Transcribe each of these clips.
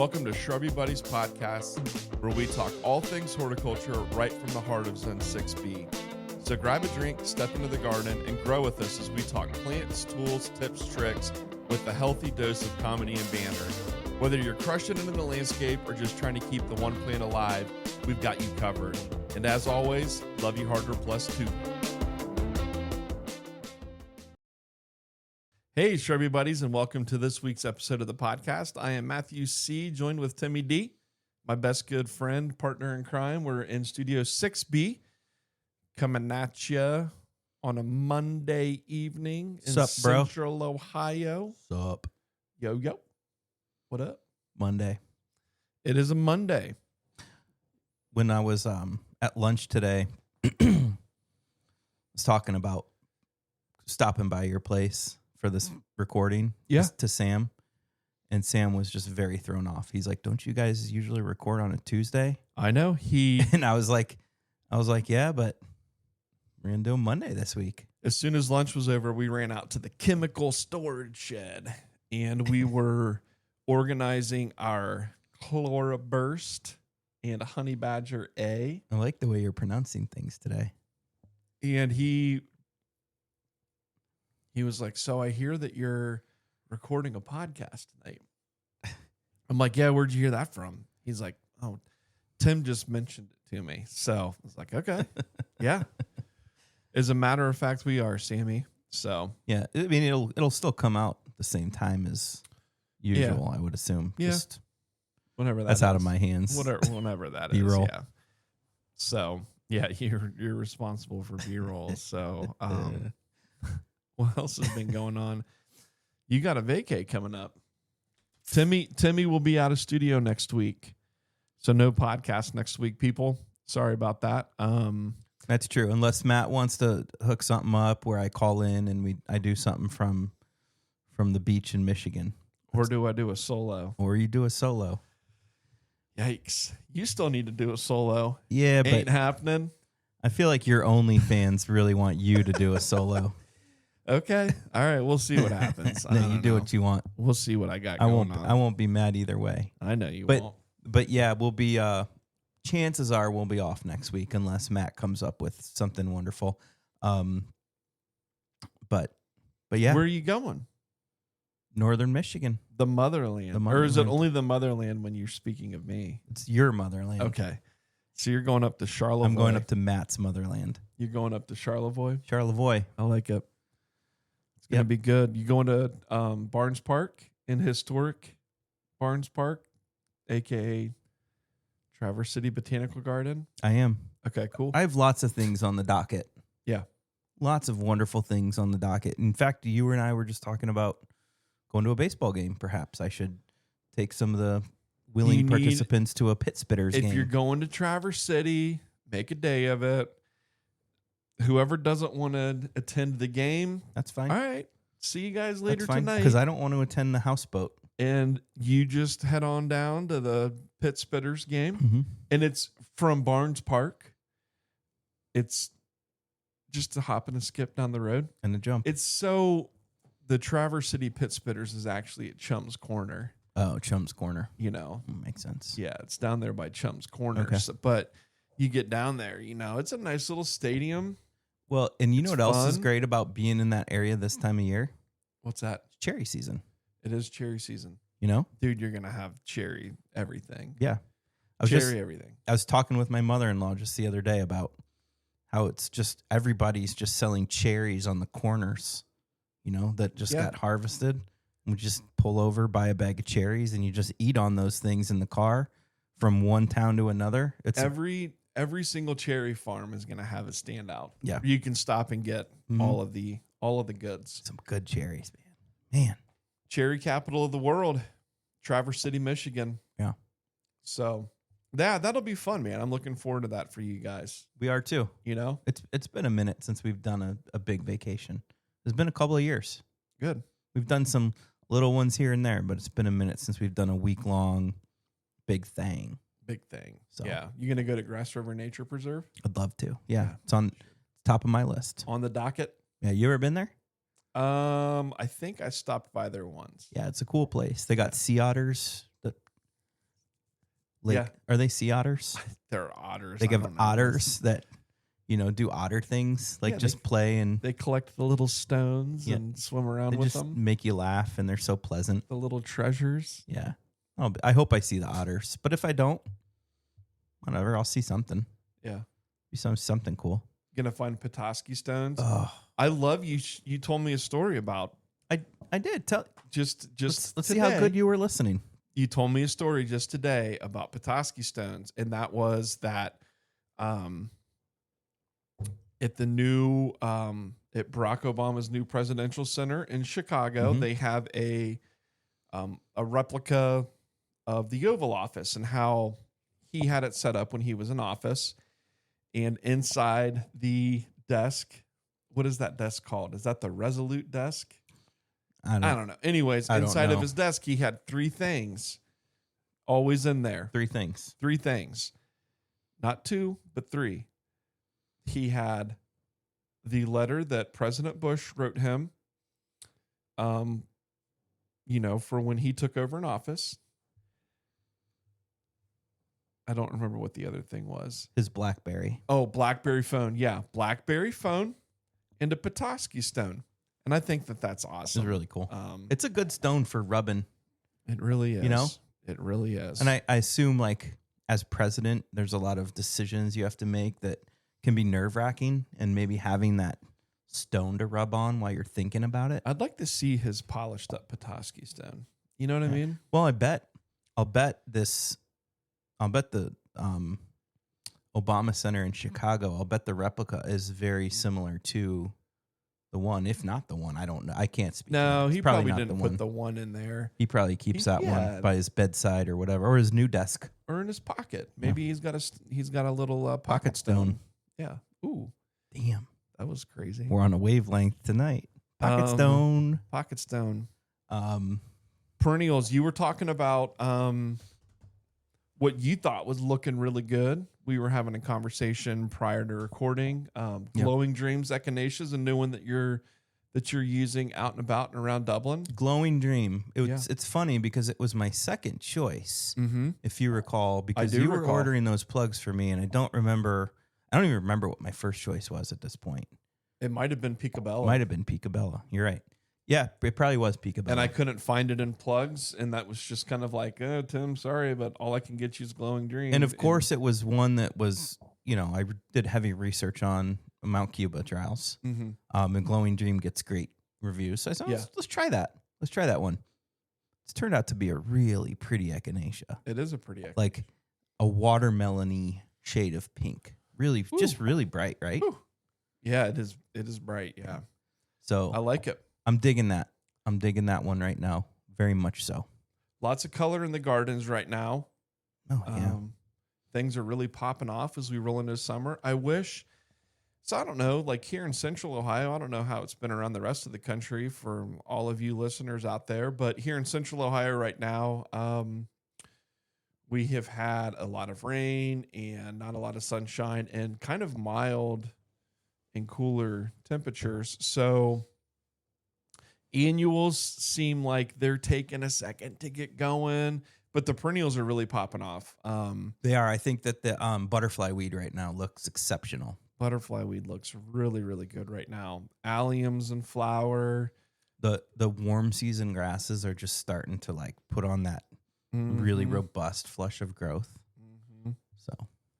welcome to Shrubby Buddies podcast, where we talk all things horticulture right from the heart of Zone 6B. So grab a drink, step into the garden, and grow with us as we talk plants, tools, tips, tricks, with a healthy dose of comedy and banter. Whether you're crushing it in the landscape or just trying to keep the one plant alive, we've got you covered. And as always, love you harder plus 2. Hey, Shrubby Buddies, and welcome to this week's episode of the podcast. I am Matthew C., joined with Timmy D., my best good friend, partner in crime. We're in Studio 6B, coming at you on a Monday evening in Central Ohio. Sup? Yo. What up? Monday. It is a Monday. When I was at lunch today, I was talking about stopping by your place for this recording to Sam. And Sam was just very thrown off. He's like, don't you guys usually record on a Tuesday? I know. And I was like, yeah, but we're going to do a Monday this week. As soon as lunch was over, we ran out to the chemical storage shed and we were organizing our Chloroburst and Honey Badger A. I like the way you're pronouncing things today. And he was like, so I hear that you're recording a podcast tonight. I'm like, yeah, where'd you hear that from? He's like, oh, Tim just mentioned it to me. So I was like, okay, yeah. As a matter of fact, we are, Sammy. So yeah, I mean, it'll still come out at the same time as usual, I would assume. Yeah. Just whenever that's out of my hands. Whenever that B-roll. is. Yeah. So yeah, you're responsible for B-roll. So what else has been going on? You got a vacay coming up. Timmy will be out of studio next week. So no podcast next week, people. Sorry about that. That's true. Unless Matt wants to hook something up where I call in and I do something from the beach in Michigan. Or do I do a solo? Or you do a solo. Yikes. You still need to do a solo. Yeah, Ain't but happening. I feel like your OnlyFans really want you to do a solo. Okay. All right. We'll see what happens. No, you do what you want. We'll see what I got going on. I won't be mad either way. I know you won't. But yeah, we'll be chances are we'll be off next week unless Matt comes up with something wonderful. But yeah. Where are you going? Northern Michigan. The motherland. Or is it only the motherland when you're speaking of me? It's your motherland. Okay. So you're going up to Charlevoix. I'm going up to Matt's motherland. You're going up to Charlevoix? Charlevoix. I like it. It's going to be good. You going to Barnes Park in historic Barnes Park, a.k.a. Traverse City Botanical Garden? I am. Okay, cool. I have lots of things on the docket. Yeah. Lots of wonderful things on the docket. In fact, you and I were just talking about going to a baseball game. Perhaps I should take some of the willing participants to a Pit Spitters game. If you're going to Traverse City, make a day of it. Whoever doesn't want to attend the game, that's fine. All right. See you guys later tonight. Because I don't want to attend the houseboat. And you just head on down to the Pit Spitters game. Mm-hmm. And it's from Barnes Park. It's just a hop and a skip down the road. And a jump. The Traverse City Pit Spitters is actually at Chum's Corner. Oh, Chum's Corner. Makes sense. Yeah, it's down there by Chum's Corner. Okay. But you get down there, it's a nice little stadium. Well, and you know what else is great about being in that area this time of year? What's that? Cherry season. It is cherry season. Dude, you're going to have cherry everything. Yeah. Everything. I was talking with my mother-in-law just the other day about how it's just everybody's just selling cherries on the corners, that just got harvested. We just pull over, buy a bag of cherries, and you just eat on those things in the car from one town to another. It's every single cherry farm is going to have a standout. Yeah. You can stop and get all of the goods. Some good cherries, man. Cherry capital of the world, Traverse City, Michigan. Yeah. So that'll be fun, man. I'm looking forward to that for you guys. We are too. It's been a minute since we've done a big vacation. It's been a couple of years. Good. We've done some little ones here and there, but it's been a minute since we've done a week-long big thing. So yeah. You going to go to Grass River Nature Preserve? I'd love to. Yeah. It's on top of my list. On the docket? Yeah. You ever been there? I think I stopped by there once. Yeah. It's a cool place. They got sea otters that Are they sea otters? They're otters. They have otters that, do otter things, like just play and they collect the little stones and swim around with them. Make you laugh, and they're so pleasant. The little treasures. Yeah. Oh, I hope I see the otters, but if I don't, whatever, I'll see something. Yeah. Be something cool. Gonna find Petoskey stones. Oh, I love you. You told me a story about. I did tell. Let's see how good you were listening. You told me a story just today about Petoskey stones, and that was that at the new at Barack Obama's new presidential center in Chicago, they have a replica of the Oval Office and how he had it set up when he was in office. And inside the desk, what is that desk called? Is that the Resolute desk? I don't know. Anyways, inside of his desk, he had 3 things always in there. 3 things. 3 things. Not 2, but 3. He had the letter that President Bush wrote him, for when he took over in office. I don't remember what the other thing was. His BlackBerry. Oh, BlackBerry phone. Yeah, BlackBerry phone and a Petoskey stone. And I think that's awesome. It's really cool. It's a good stone for rubbing. It really is. It really is. And I assume, like, as president, there's a lot of decisions you have to make that can be nerve-wracking, and maybe having that stone to rub on while you're thinking about it. I'd like to see his polished up Petoskey stone. You know what I mean? Well, I'll bet the Obama Center in Chicago, I'll bet the replica is very similar to the one, if not the one. I don't know. I can't speak. No, he probably didn't put the one in there. He probably keeps that one by his bedside or whatever, or his new desk, or in his pocket. Maybe he's got a little pocket stone. Yeah. Ooh, damn, that was crazy. We're on a wavelength tonight. Pocket stone. Pocket stone. Perennials. You were talking about what you thought was looking really good. We were having a conversation prior to recording. Glowing Dreams echinaceas, a new one that you're using out and about and around Dublin. Glowing Dream. It's funny because it was my second choice, if you recall, because you were ordering those plugs for me, and I don't even remember what my first choice was at this point. It might have been Peacabella. Might have been Peacabella. You're right. Yeah, it probably was Peacabella. And I couldn't find it in plugs, and that was just kind of like, oh, Tim, sorry, but all I can get you is Glowing Dream. And of course, it was one that was, I did heavy research on Mount Cuba trials. And Glowing Dream gets great reviews. So I said, let's try that. Let's try that one. It's turned out to be a really pretty echinacea. It is a pretty echinacea. Like a watermelon-y shade of pink. Really, just really bright, right? Ooh. Yeah, it is. It is bright. Yeah. So I like it. I'm digging that. I'm digging that one right now. Very much so. Lots of color in the gardens right now. Oh, yeah. Things are really popping off as we roll into summer. I wish. So I don't know, like here in Central Ohio, I don't know how it's been around the rest of the country for all of you listeners out there, but here in Central Ohio right now, we have had a lot of rain and not a lot of sunshine and kind of mild and cooler temperatures. So annuals seem like they're taking a second to get going, but the perennials are really popping off. They are. I think that the butterfly weed right now looks exceptional. Butterfly weed looks really, really good right now. Alliums in flower. The warm season grasses are just starting to like put on that really robust flush of growth. So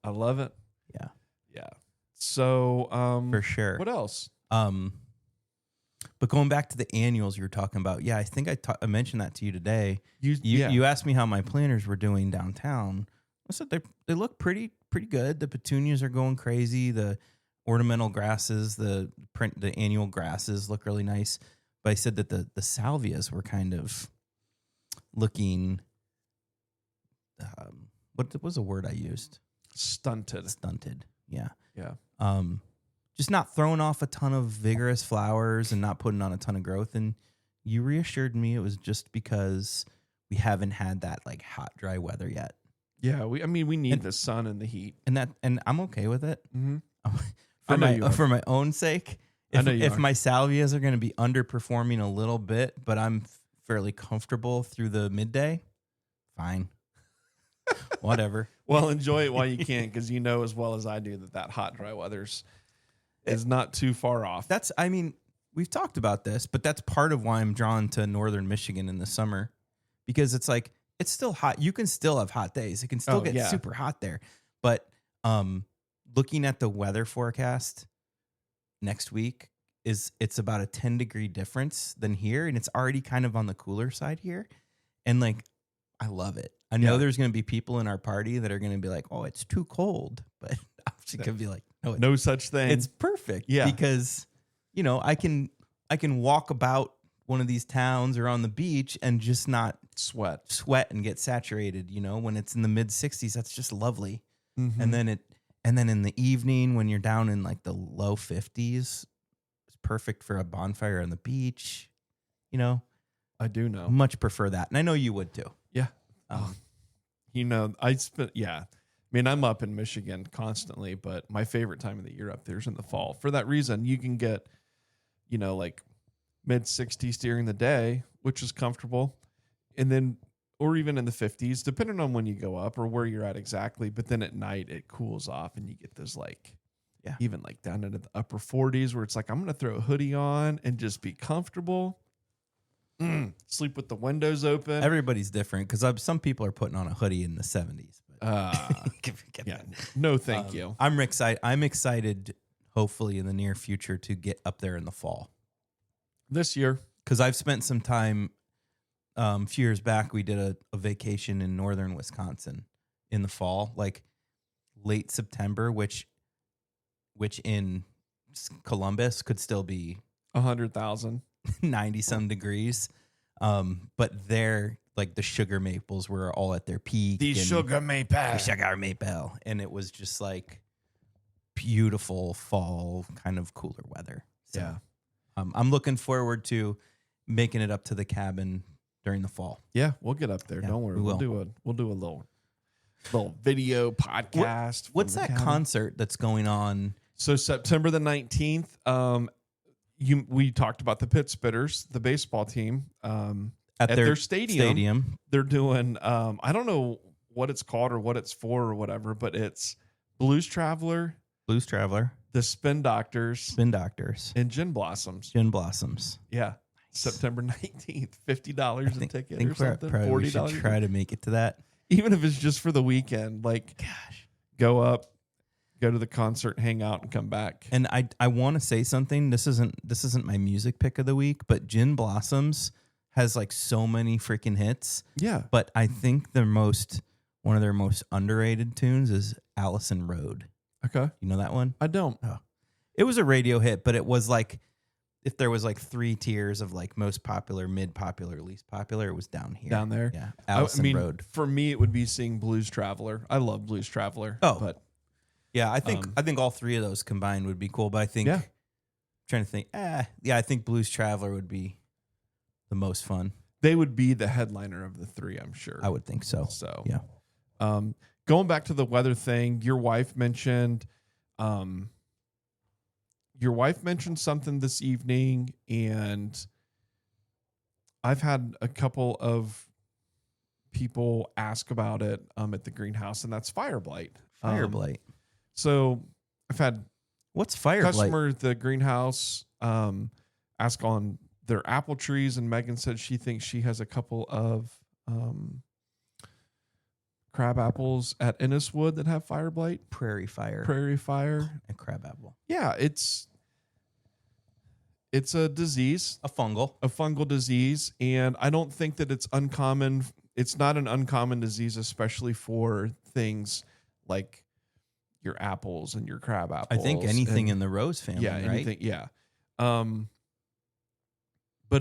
I love it. Yeah. Yeah. So for sure. What else? But going back to the annuals you were talking about, I think I mentioned that to you today. You asked me how my planters were doing downtown. I said they look pretty good. The petunias are going crazy. The ornamental grasses, the annual grasses look really nice. But I said that the salvias were kind of looking. What was the word I used? Stunted. Yeah. Yeah. Just not throwing off a ton of vigorous flowers and not putting on a ton of growth. And you reassured me it was just because we haven't had that like hot, dry weather yet. Yeah, we need the sun and the heat, and I'm okay with it. Mm-hmm. For my own sake. If my salvias are going to be underperforming a little bit, but I'm fairly comfortable through the midday, fine. Whatever. Well, enjoy it while you can, because you know as well as I do that hot, dry weather's is not too far off. We've talked about this, but that's part of why I'm drawn to northern Michigan in the summer, because it's like, it's still hot. You can still have hot days. It can still get super hot there. But looking at the weather forecast next week, it's about a 10-degree difference than here, and it's already kind of on the cooler side here. And like, I love it. I know there's going to be people in our party that are going to be like, "Oh, it's too cold," but I'm just going to be like, "No such thing." It's perfect, because I can walk about one of these towns or on the beach and just not sweat and get saturated. When it's in the mid 60s, that's just lovely. Mm-hmm. And then in the evening when you're down in like the low 50s. Perfect for a bonfire on the beach. I do know. Much prefer that. And I know you would too. Yeah. I'm up in Michigan constantly, but my favorite time of the year up there is in the fall. For that reason, you can get, like mid 60s during the day, which is comfortable. And then, or even in the 50s, depending on when you go up or where you're at exactly. But then at night it cools off and you get those even like down into the upper 40s where it's like, I'm going to throw a hoodie on and just be comfortable. Sleep with the windows open. Everybody's different, because some people are putting on a hoodie in the 70s. No, thank you. I'm excited, hopefully in the near future, to get up there in the fall. This year. Because I've spent some time, a few years back, we did a vacation in northern Wisconsin in the fall, like late September, which in Columbus could still be 100,000, 90 some degrees. But there, like the sugar maples were all at their peak. The sugar maple. And it was just like beautiful fall kind of cooler weather. So, I'm looking forward to making it up to the cabin during the fall. Yeah, we'll get up there. Don't worry. We'll do a little video podcast. What's that concert that's going on? So September the 19th, we talked about the Pit Spitters, the baseball team, at their stadium. They're doing, I don't know what it's called or what it's for or whatever, but it's Blues Traveler, the Spin Doctors, and Gin Blossoms. Yeah. Nice. September 19th, $50 a ticket or something. $40. We should try to make it to that. Even if it's just for the weekend, go up, go to the concert, hang out, and come back. And I want to say something. This isn't my music pick of the week, but Gin Blossoms has like so many freaking hits. Yeah. But I think one of their most underrated tunes is Allison Road. Okay. You know that one? I don't. Oh. It was a radio hit, but it was like, if there was like 3 tiers of like most popular, mid popular, least popular, it was down here. Down there? Yeah. Allison Road. For me, it would be seeing Blues Traveler. I love Blues Traveler. Oh. But yeah, I think all 3 of those combined would be cool. But I think, trying to think, I think Blues Traveler would be the most fun. They would be the headliner of the 3, I'm sure. I would think so. So, yeah. Going back to the weather thing, your wife mentioned something this evening, and I've had a couple of people ask about it at the greenhouse, and that's fire blight. Fire blight. So I've had what's fire customer blight? At the greenhouse ask on their apple trees, and Megan said she thinks she has a couple of crab apples at Enniswood that have fire blight. Prairie fire. And crab apple. Yeah, it's a disease. A fungal disease. And I don't think that it's uncommon. It's not an uncommon disease, especially for things like your apples and your crab apples. I think anything in the rose family, right? Anything, yeah. But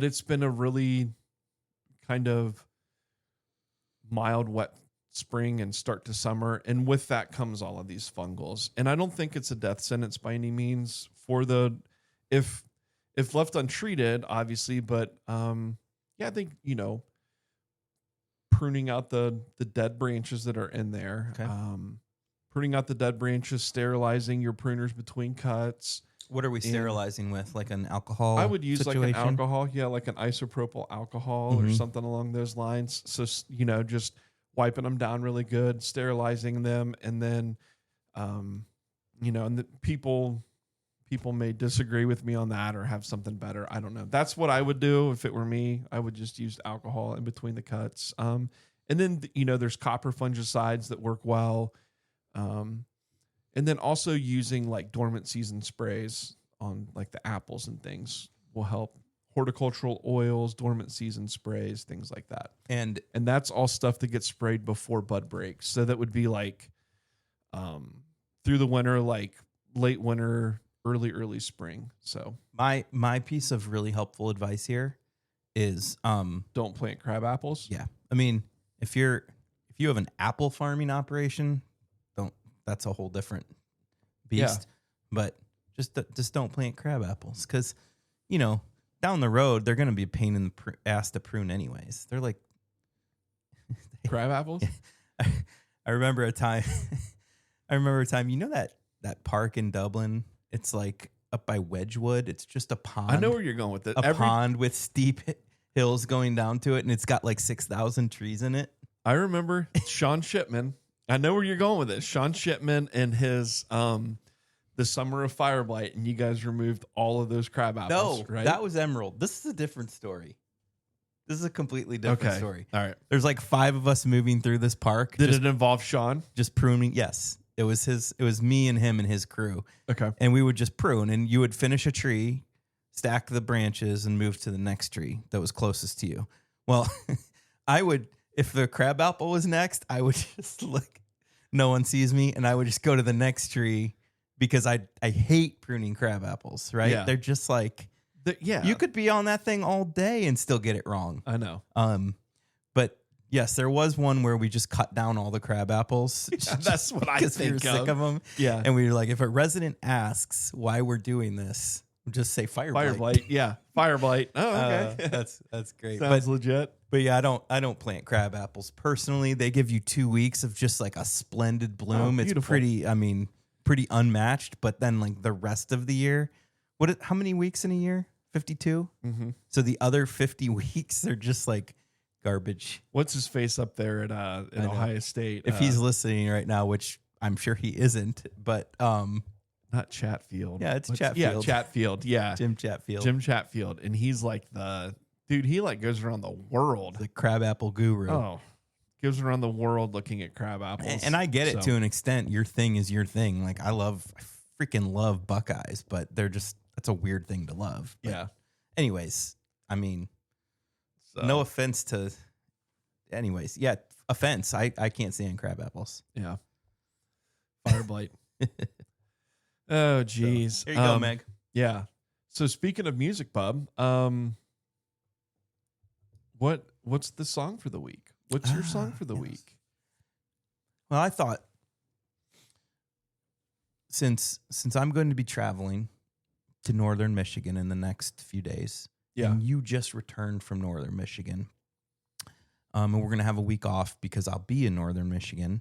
it's been a really kind of mild, wet spring and start to summer, and with that comes all of these fungals. And I don't think it's a death sentence by any means for if left untreated, obviously. But I think pruning out the dead branches that are in there, pruning out the dead branches, sterilizing your pruners between cuts. What are we sterilizing with? Like an alcohol? I would use situation? like an alcohol, like an isopropyl alcohol or something along those lines. So just wiping them down really good, sterilizing them, and then, and the people may disagree with me on that or have something better. I don't know. That's what I would do if it were me. I would just use alcohol in between the cuts. And then, there's copper fungicides that work well. And then also using like dormant season sprays on like the apples and things will help. Horticultural oils, dormant season sprays, things like that. And that's all stuff that gets sprayed before bud breaks. So that would be like through the winter, like late winter, early spring. So my piece of really helpful advice here is don't plant crab apples. Yeah. I mean, if you have an apple farming operation, that's a whole different beast. Yeah. But just don't plant crab apples because, down the road, they're going to be a pain in the ass to prune anyways. They're like crab apples. I remember a time, that park in Dublin, it's like up by Wedgwood. It's just a pond. I know where you're going with it. A pond with steep hills going down to it. And it's got like 6,000 trees in it. I remember Sean Shipman. I know where you're going with it. Sean Shipman and his, the summer of Fireblight, and you guys removed all of those crab apples. No, right? That was Emerald. This is a different story. This is a completely different story. All right. There's like 5 of us moving through this park. Did it involve Sean? Just pruning. Yes. It was me and him and his crew. Okay. And we would just prune, and you would finish a tree, stack the branches, and move to the next tree that was closest to you. Well, if the crab apple was next, I would just look, no one sees me, and I would just go to the next tree. Because I hate pruning crab apples, right? Yeah. They're just like, you could be on that thing all day and still get it wrong. I know. But yes, there was one where we just cut down all the crab apples. Yeah, that's what I think we were sick of them. Yeah. And we were like, if a resident asks why we're doing this, we'll just say Fireblight. Fireblight. Yeah. Fireblight. Oh, okay. That's great. Sounds legit. But yeah, I don't plant crab apples personally. They give you 2 weeks of just like a splendid bloom. Oh, it's pretty unmatched, but then like the rest of the year, how many weeks in a year? 52. Mm-hmm. So the other 50 weeks, they're just like garbage. What's his face up there at Ohio State? If he's listening right now, which I'm sure he isn't, but not Chatfield. Yeah, it's Chatfield. Yeah, Chatfield. Yeah, Jim Chatfield. Jim Chatfield, and he's like the dude. He like goes around the world. The crab apple guru. Oh. Goes around the world looking at crab apples. And I get it to an extent. Your thing is your thing. Like I freaking love Buckeyes, but that's a weird thing to love. But yeah. Anyways, I mean, no offense to, yeah, offense. I can't stand crab apples. Yeah. Fireblight. Oh, geez. So, here you go, Meg. Yeah. So speaking of music, bub, what's the song for the week? What's your song for the week? Well, I thought since I'm going to be traveling to northern Michigan in the next few days, and you just returned from northern Michigan, and we're going to have a week off because I'll be in northern Michigan.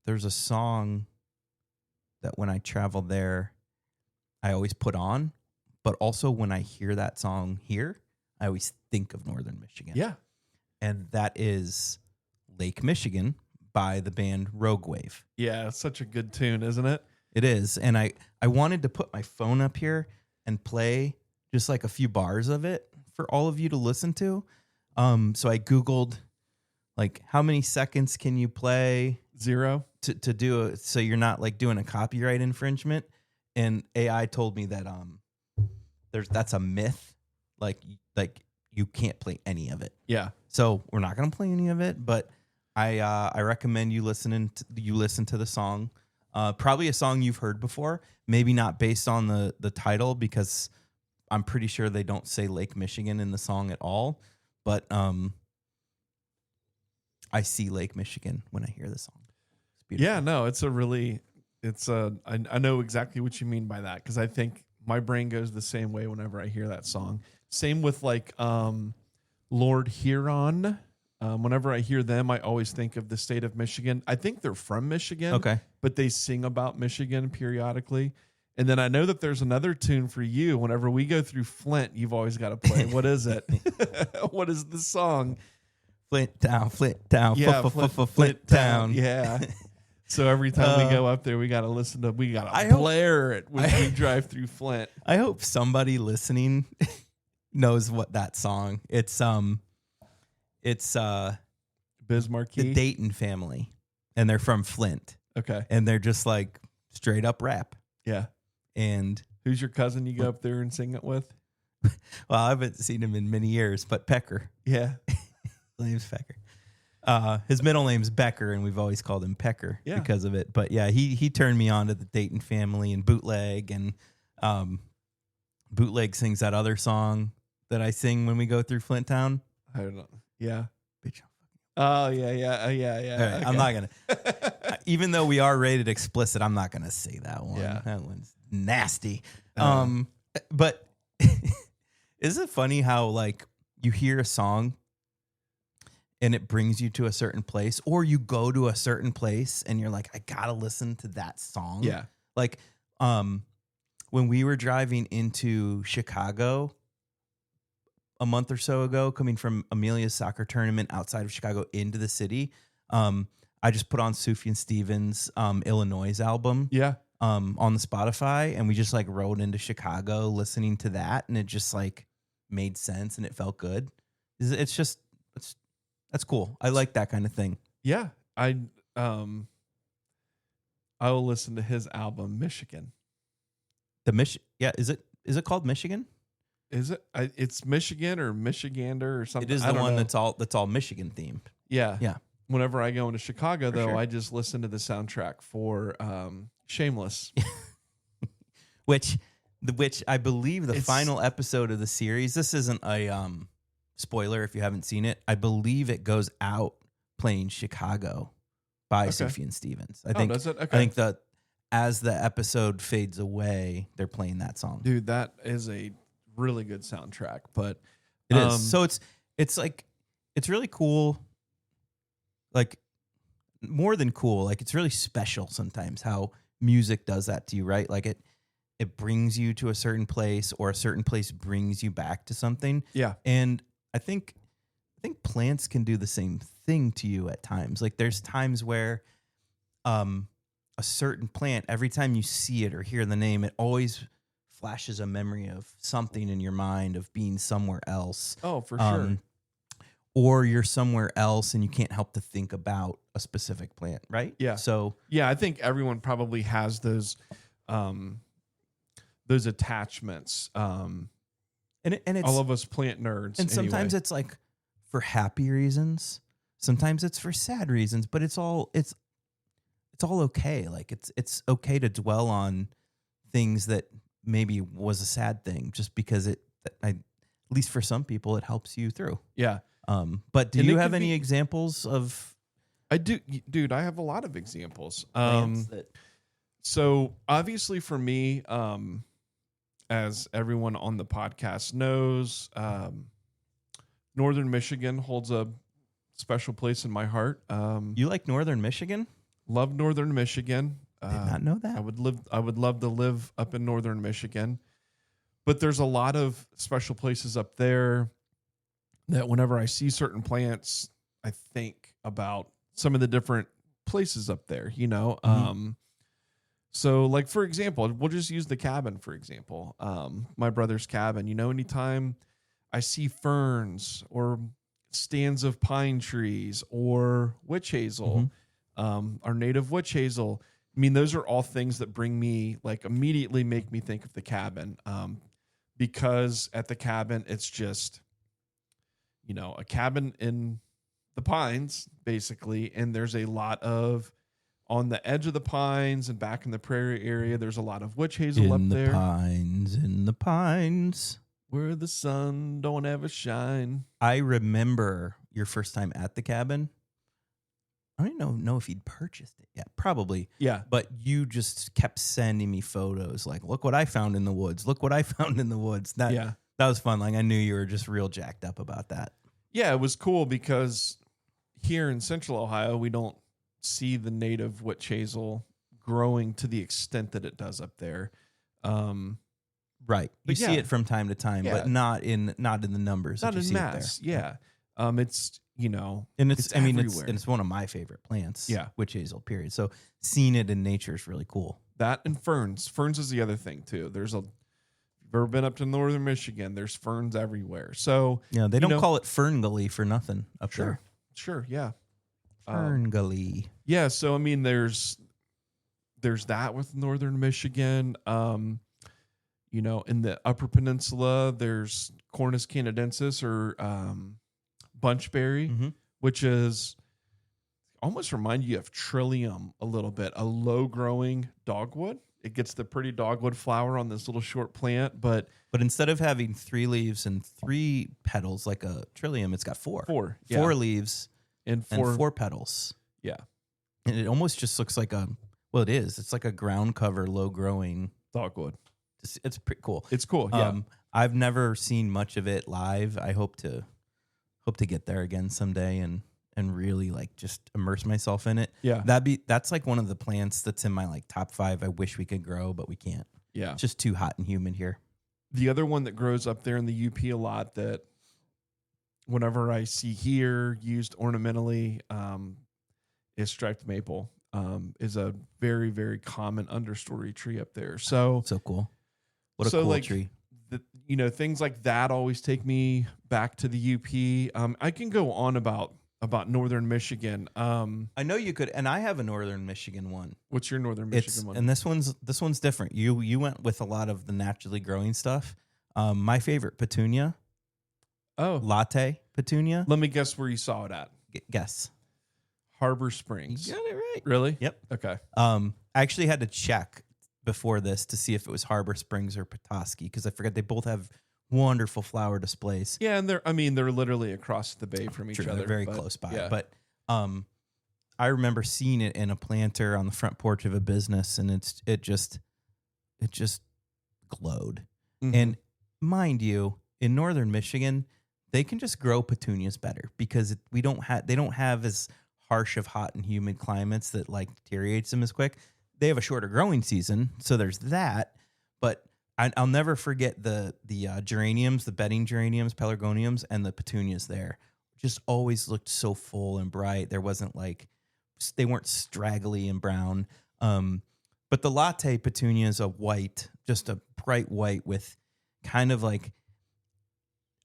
There's a song that when I travel there, I always put on, but also when I hear that song here, I always think of northern Michigan. Yeah. And that is Lake Michigan by the band Rogue Wave. Yeah, it's such a good tune, isn't it? It is. And I wanted to put my phone up here and play just like a few bars of it for all of you to listen to. So I Googled like how many seconds can you play? 0 to do it so you're not like doing a copyright infringement. And AI told me that that's a myth. Like you can't play any of it. Yeah. So we're not going to play any of it, but I recommend you listen to the song. Probably a song you've heard before, maybe not based on the title because I'm pretty sure they don't say Lake Michigan in the song at all, but I see Lake Michigan when I hear the song. It's beautiful. Yeah, no, I know exactly what you mean by that because I think my brain goes the same way whenever I hear that song. Same with like Lord Huron. Whenever I hear them, I always think of the state of Michigan. I think they're from Michigan, okay, but they sing about Michigan periodically. And then I know that there's another tune for you. Whenever we go through Flint, you've always got to play. What is it? What is the song Flint Town, Flint Town, Yeah, Flint Town. Yeah. So every time we go up there, we got to blare it when we drive through Flint. I hope somebody listening knows what that song. It's Bismarck, the Dayton family, and they're from Flint. Okay. And they're just like straight up rap. Yeah. And who's your cousin you go up there and sing it with? Well, I haven't seen him in many years, but Pecker. Yeah. His name's Pecker. His middle name's Becker, and we've always called him Pecker because of it. But yeah, he turned me on to the Dayton family and Bootleg, and Bootleg sings that other song that I sing when we go through Flint Town. I don't know. Yeah. Bitch. Oh yeah. Right, okay. I'm not gonna. Even though we are rated explicit, I'm not gonna say that one. Yeah. That one's nasty. But is it funny how like you hear a song and it brings you to a certain place, or you go to a certain place and you're like, I gotta listen to that song. Yeah. Like, when we were driving into Chicago a month or so ago, coming from Amelia's soccer tournament outside of Chicago into the city, I just put on Sufjan Stevens' Illinois album. Yeah. On the Spotify, and we just like rode into Chicago listening to that, and it just like made sense and it felt good. That's cool. I like that kind of thing. Yeah. I will listen to his album Michigan. Yeah, is it called Michigan? Is it? It's Michigan or Michigander or something. It is the one that's all Michigan themed. Yeah. Yeah. Whenever I go into Chicago, though, sure. I just listen to the soundtrack for Shameless. which I believe it's final episode of the series. This isn't a spoiler if you haven't seen it. I believe it goes out playing Chicago by Sufjan Stevens. I think. Does it? Okay. I think that as the episode fades away, they're playing that song. Dude, that is a really good soundtrack. But it is. So it's like it's really cool. Like more than cool. Like it's really special sometimes how music does that to you, right? Like it brings you to a certain place, or a certain place brings you back to something. Yeah. And I think plants can do the same thing to you at times. Like there's times where a certain plant, every time you see it or hear the name, it always flashes a memory of something in your mind of being somewhere else. Oh, for sure. Or you're somewhere else and you can't help to think about a specific plant, right? Yeah. So yeah, I think everyone probably has those attachments. And it's all of us plant nerds. And sometimes it's like for happy reasons. Sometimes it's for sad reasons, but it's all okay. Like it's okay to dwell on things that maybe was a sad thing, just because at least for some people it helps you through. Yeah. But do you have any examples of? I do, dude. I have a lot of examples. That... So obviously for me, as everyone on the podcast knows, Northern Michigan holds a special place in my heart. You like Northern Michigan? Love Northern Michigan. Did not know that. I would love to live up in Northern Michigan, but there's a lot of special places up there that whenever I see certain plants, I think about some of the different places up there, you know? Mm-hmm. So like, for example, we'll just use the cabin, for example, my brother's cabin, you know, anytime I see ferns or stands of pine trees or witch hazel, our native witch hazel, I mean, those are all things that bring me, like, immediately make me think of the cabin, because at the cabin, it's just, you know, a cabin in the pines, basically, and there's a lot of, on the edge of the pines and back in the prairie area, there's a lot of witch hazel up there. In the pines. Where the sun don't ever shine. I remember your first time at the cabin. I don't even know if you'd purchased it yet. Probably. Yeah. But you just kept sending me photos like, look what I found in the woods. Look what I found in the woods. That was fun. Like I knew you were just real jacked up about that. Yeah, it was cool because here in Central Ohio, we don't see the native witch hazel growing to the extent that it does up there. Right. You see it from time to time, but not in the numbers. Not that you in see mass. It there. Yeah. It's, and it's everywhere. it's one of my favorite plants. Yeah. Witch hazel, period. So seeing it in nature is really cool. That and ferns. Ferns is the other thing too. If you've ever been up to northern Michigan, there's ferns everywhere. So Yeah, they don't call it Fern Gully for nothing up there. Sure, yeah. Fern Gully. Yeah, so I mean there's that with northern Michigan. In the Upper Peninsula, there's Cornus canadensis or bunchberry, which is almost remind you of trillium a little bit, a low-growing dogwood. It gets the pretty dogwood flower on this little short plant, but instead of having 3 leaves and 3 petals like a trillium, it's got 4. 4 leaves and 4 petals. Yeah. And it almost just looks like it is. It's like a ground cover, low-growing dogwood. It's pretty cool. It's cool, yeah. I've never seen much of it live. I hope to get there again someday and really like just immerse myself in it. Yeah. That's like one of the plants that's in my like top 5 I wish we could grow, but we can't. Yeah. It's just too hot and humid here. The other one that grows up there in the UP a lot that whenever I see here used ornamentally is striped maple. Is a very, very common understory tree up there. So cool. What a cool tree. Things like that always take me back to the UP. I can go on about northern Michigan. I know you could, and I have a northern Michigan one. What's your northern Michigan one? And this one's different. You went with a lot of the naturally growing stuff. My favorite, petunia. Oh, latte petunia. Let me guess where you saw it at. Guess. Harbor Springs. You got it right. Really? Yep. Okay. I actually had to check before this to see if it was Harbor Springs or Petoskey because I forget they both have wonderful flower displays. Yeah, and they're literally across the bay from each other. They're very close by. Yeah. But I remember seeing it in a planter on the front porch of a business, and it just glowed. Mm-hmm. And mind you, in northern Michigan, they can just grow petunias better because they don't have as harsh of hot and humid climates that like deteriorates them as quick. They have a shorter growing season, so there's that. But I'll never forget the geraniums, the bedding geraniums, pelargoniums, and the petunias there. Just always looked so full and bright. There wasn't they weren't straggly and brown. But the latte petunia is a white, just a bright white with kind of like,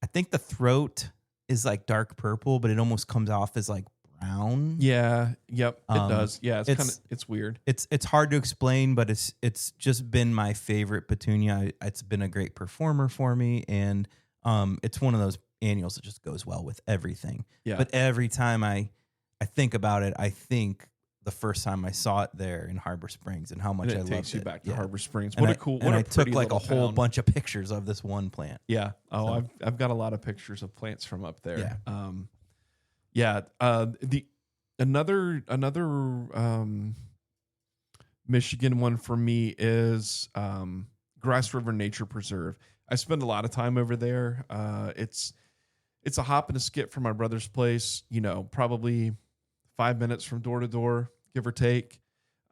I think the throat is like dark purple, but it almost comes off as like brown. Yeah. Yep. It does. Yeah. It's weird. It's hard to explain, but it's just been my favorite petunia. It's been a great performer for me, and it's one of those annuals that just goes well with everything. Yeah. But every time I think about it, I think the first time I saw it there in Harbor Springs and how much I loved it. It takes you back to Harbor Springs. And I took like a whole bunch of pictures of this one plant. Yeah. Oh, so. I've got a lot of pictures of plants from up there. Yeah. Another Michigan one for me is Grass River Nature Preserve. I spend a lot of time over there. It's a hop and a skip from my brother's place. Probably 5 minutes from door to door, give or take.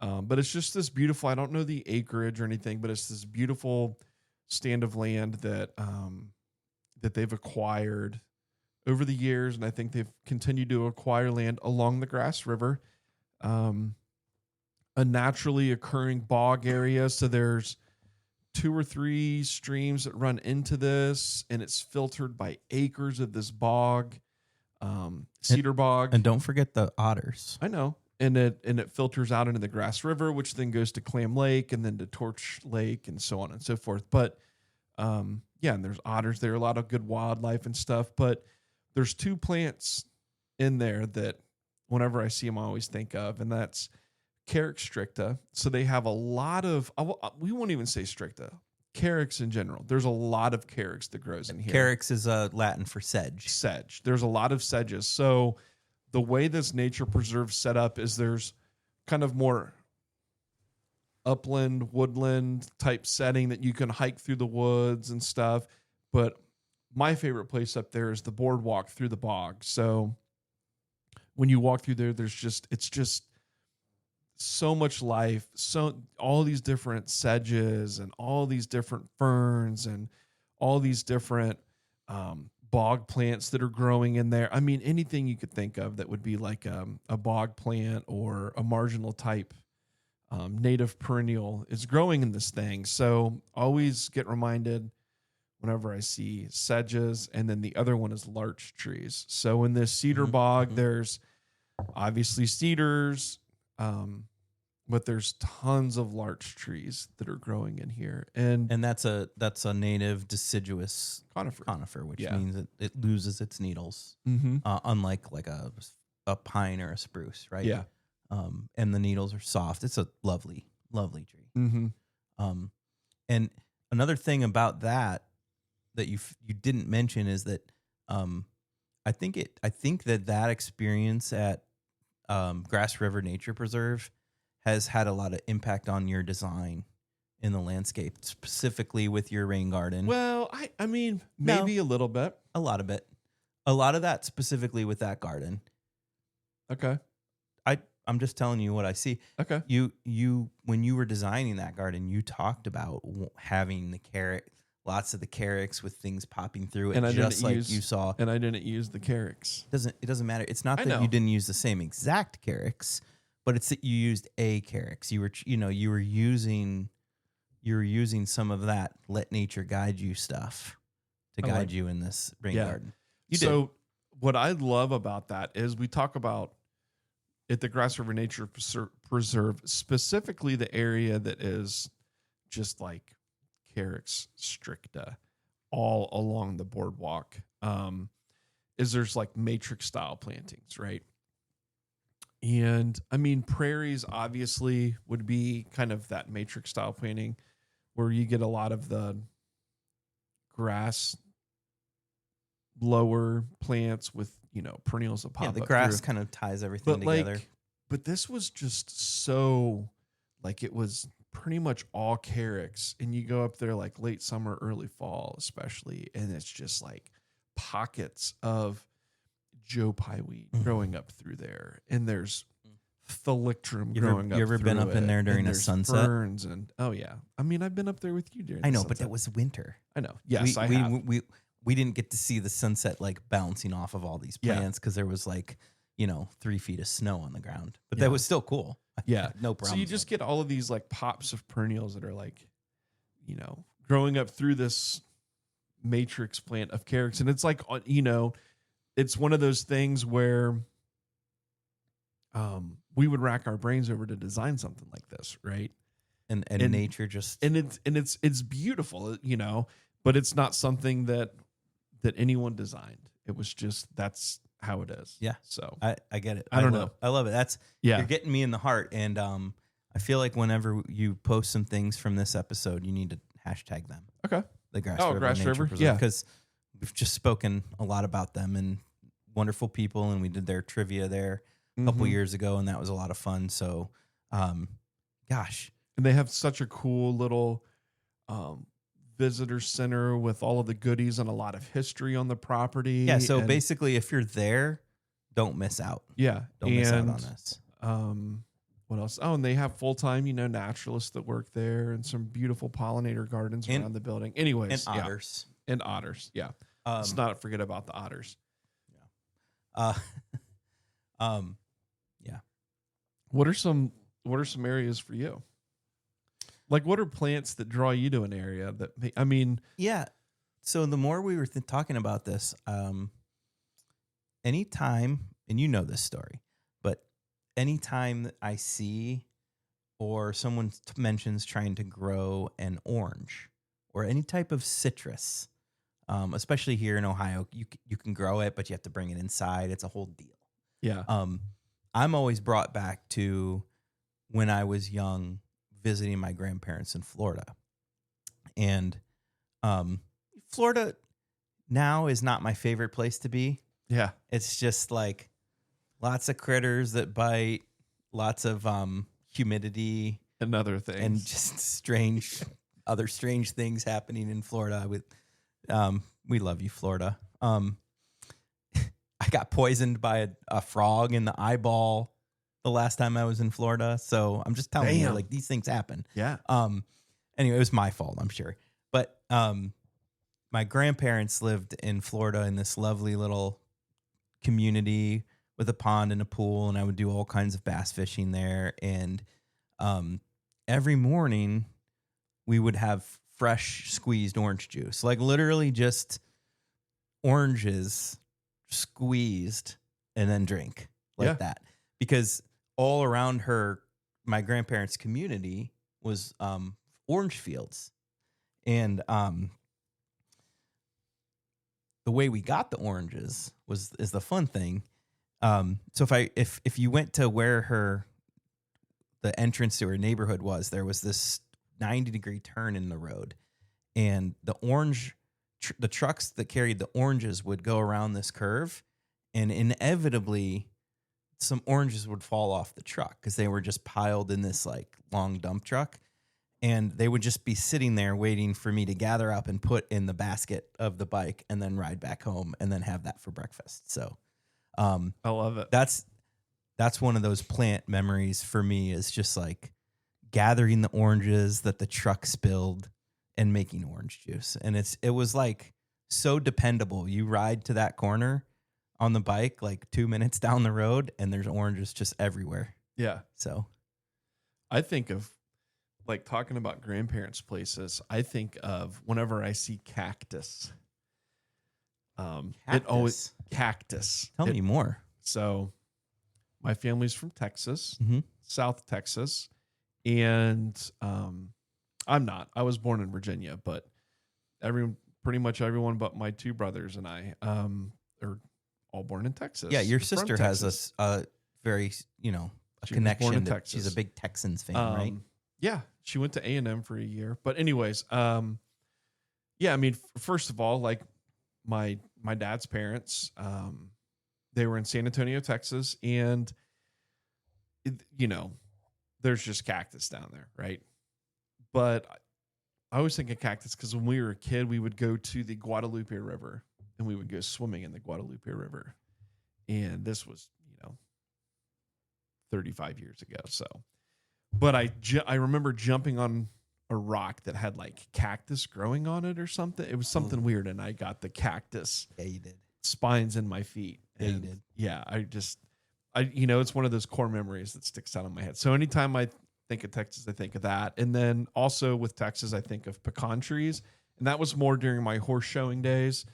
But it's just this beautiful. I don't know the acreage or anything, but it's this beautiful stand of land that they've acquired over the years, and I think they've continued to acquire land along the Grass River, a naturally occurring bog area. So there's 2 or 3 streams that run into this, and it's filtered by acres of this bog, cedar bog. And don't forget the otters. I know. And it filters out into the Grass River, which then goes to Clam Lake and then to Torch Lake and so on and so forth. But and there's otters there, a lot of good wildlife and stuff. But there's 2 plants in there that whenever I see them, I always think of, and that's Carex stricta. So they have a lot of, we won't even say stricta, Carex in general. There's a lot of Carex that grows in here. Carex is Latin for sedge. Sedge. There's a lot of sedges. So the way this nature preserve set up is there's kind of more upland, woodland type setting that you can hike through the woods and stuff. But my favorite place up there is the boardwalk through the bog. So when you walk through there, it's just so much life. So all these different sedges and all these different ferns and all these different bog plants that are growing in there. I mean, anything you could think of that would be like a bog plant or a marginal type native perennial is growing in this thing. So always get reminded whenever I see sedges, and then the other one is larch trees. So in this cedar bog, there's obviously cedars, but there's tons of larch trees that are growing in here. And that's a native deciduous conifer, which means it loses its needles, unlike like a pine or a spruce, right? Yeah. And the needles are soft. It's a lovely, lovely tree. And another thing about that you didn't mention is that I think that experience at Grass River Nature Preserve has had a lot of impact on your design in the landscape, specifically with your rain garden. Well, I mean, maybe a little bit. A lot of that specifically with that garden. Okay. I'm just telling you what I see. Okay. You when you were designing that garden, you talked about having the lots of the carex with things popping through it, and just like you saw. And I didn't use the carex. It doesn't matter. It's not that you didn't use the same exact carex, but it's that you used a carex. You were using some of that let nature guide you stuff to guide you in this rain garden. So what I love about that is we talk about at the Grass River Nature Preserve, specifically the area that is just like Carex stricta all along the boardwalk, is there's like matrix style plantings, right? And I mean, prairies obviously would be kind of that matrix style planting where you get a lot of the grass lower plants with, perennials that pop up. The grass kind of ties everything together. But this was just so, like, it was pretty much all carex, and you go up there like late summer, early fall, especially, and it's just like pockets of Joe Pye weed growing up through there, and there's thalictrum growing up. You ever been up in there during a sunset? Ferns and I mean, I've been up there with you during. I know, the but that was winter. I know. Yes, I have. We didn't get to see the sunset like bouncing off of all these plants because there was like 3 feet of snow on the ground, but that was still cool. Yeah, no problem. So you just get all of these like pops of perennials that are like, growing up through this matrix plant of carex, and it's like, it's one of those things where, we would rack our brains over to design something like this, right? And nature just it's beautiful, but it's not something that anyone designed. It was just that's how it is. Yeah. So I get it. I don't know. I love it. You're getting me in the heart. And I feel like whenever you post some things from this episode, you need to hashtag them. Okay. The Grass River. Yeah. Because we've just spoken a lot about them and wonderful people. And we did their trivia there a couple years ago, and that was a lot of fun. So, gosh. And they have such a cool little visitor center with all of the goodies and a lot of history on the property. Yeah, so basically if you're there, don't miss out. Yeah. Don't miss out on this. What else? Oh, and they have full-time, naturalists that work there and some beautiful pollinator gardens around the building. Anyways. And otters. And otters, yeah. Let's not forget about the otters. Yeah. Yeah. What are some areas for you? Like, what are plants that draw you to an area that yeah. So the more we were talking about this, anytime, and you know this story, but anytime that I see or someone mentions trying to grow an orange or any type of citrus, especially here in Ohio, you can grow it, but you have to bring it inside. It's a whole deal. Yeah. I'm always brought back to when I was young, visiting my grandparents in Florida. And Florida now is not my favorite place to be. Yeah. It's just like lots of critters that bite, lots of humidity and other things. And just other strange things happening in Florida. We love you, Florida. I got poisoned by a frog in the eyeball the last time I was in Florida. So I'm just telling you, like, these things happen. Yeah. Anyway, it was my fault, I'm sure. But my my grandparents lived in Florida in this lovely little community with a pond and a pool, and I would do all kinds of bass fishing there. And every morning we would have fresh squeezed orange juice, like literally just oranges squeezed and then drink like that. Because all around my grandparents' community was orange fields. And the way we got the oranges is the fun thing. So if you went to where the entrance to her neighborhood was, there was this 90-degree turn in the road, and the trucks that carried the oranges would go around this curve, and inevitably some oranges would fall off the truck because they were just piled in this like long dump truck, and they would just be sitting there waiting for me to gather up and put in the basket of the bike and then ride back home and then have that for breakfast. So I love it. That's one of those plant memories for me, is just like gathering the oranges that the truck spilled and making orange juice. And it was like so dependable. You ride to that corner on the bike, like 2 minutes down the road, and there's oranges just everywhere. Yeah. So I think of, like, talking about grandparents' places, I think of whenever I see cactus. It always cactus. Tell me more. So my family's from Texas, mm-hmm. South Texas. And I'm not. I was born in Virginia, but pretty much everyone but my two brothers and I are all born in Texas. Yeah, your sister has a very, a connection. She's a big Texans fan, right? Yeah, she went to A&M for a year. But anyways, I mean, first of all, like my dad's parents, they were in San Antonio, Texas, and there's just cactus down there, right? But I always think of cactus because when we were a kid, we would go to the Guadalupe River and we would go swimming in the Guadalupe River. And this was, 35 years ago. So, but I remember jumping on a rock that had like cactus growing on it or something. It was something weird. And I got the cactus spines in my feet. Yeah, you did. Yeah. It's one of those core memories that sticks out in my head. So anytime I think of Texas, I think of that. And then also with Texas, I think of pecan trees. And that was more during my horse showing days.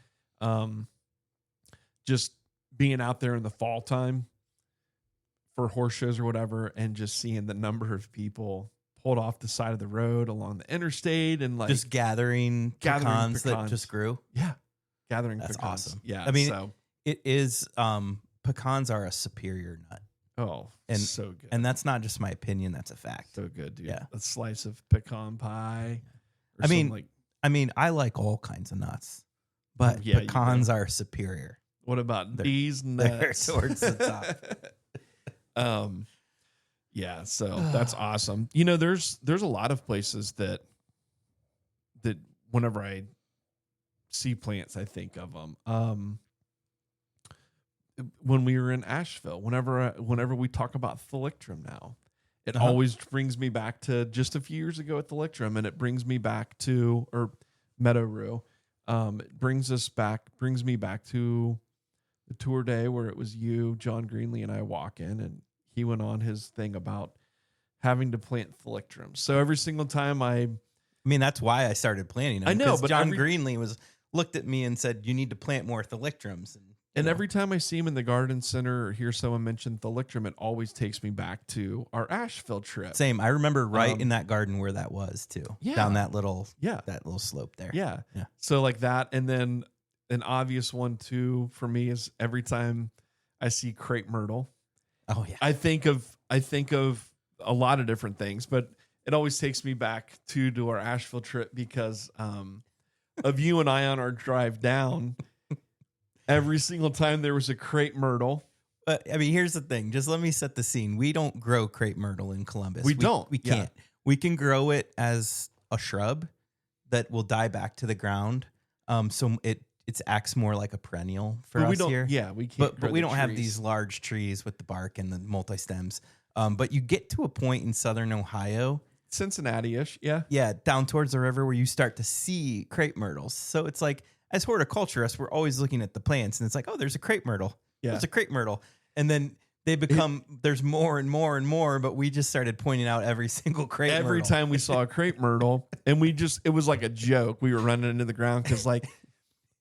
Just being out there in the fall time for horse shows or whatever, and just seeing the number of people pulled off the side of the road along the interstate and like just gathering pecans that just grew. Yeah. Gathering That's pecans. Awesome. Yeah. I mean, it is, pecans are a superior nut. Oh, so good. And that's not just my opinion. That's a fact. So good, dude. Yeah. A slice of pecan pie. I mean, I like all kinds of nuts, but pecans are superior. What about these nuts? They're towards the top. Yeah. So that's awesome. There's a lot of places that whenever I see plants, I think of them. When we were in Asheville, whenever we talk about thalictrum now, it always brings me back to just a few years ago at thalictrum, and it brings me back to, or meadow rue. It brings me back to the tour day where it was you, John Greenlee, and I walk in, and he went on his thing about having to plant thalictrum. So every single time I mean, that's why I started planting them. I know, but John Greenlee looked at me and said, "You need to plant more thalictrums." And every time I see him in the garden center or hear someone mention thalictrum, it always takes me back to our Asheville trip. Same. I remember in that garden where that was too. Yeah. Down that little slope there. Yeah. So like that. And then an obvious one too for me is every time I see crepe myrtle. Oh yeah. I think of a lot of different things, but it always takes me back to our Asheville trip because of you and I on our drive down. Every single time there was a crepe myrtle. I mean, here's the thing. Just let me set the scene. We don't grow crepe myrtle in Columbus. We can't. Yeah. We can grow it as a shrub that will die back to the ground. So it acts more like a perennial for us here. Yeah, we can't. But we don't have these large trees with the bark and the multi stems. But you get to a point in southern Ohio Cincinnati-ish, yeah. Yeah, down towards the river where you start to see crepe myrtles. So it's like, as horticulturists, we're always looking at the plants and it's like, oh, there's a crepe myrtle. Yeah. There's a crepe myrtle. And then they become, there's more and more and more, but we just started pointing out every single crepe myrtle. Every time we saw a crepe myrtle, and it was like a joke. We were running into the ground because like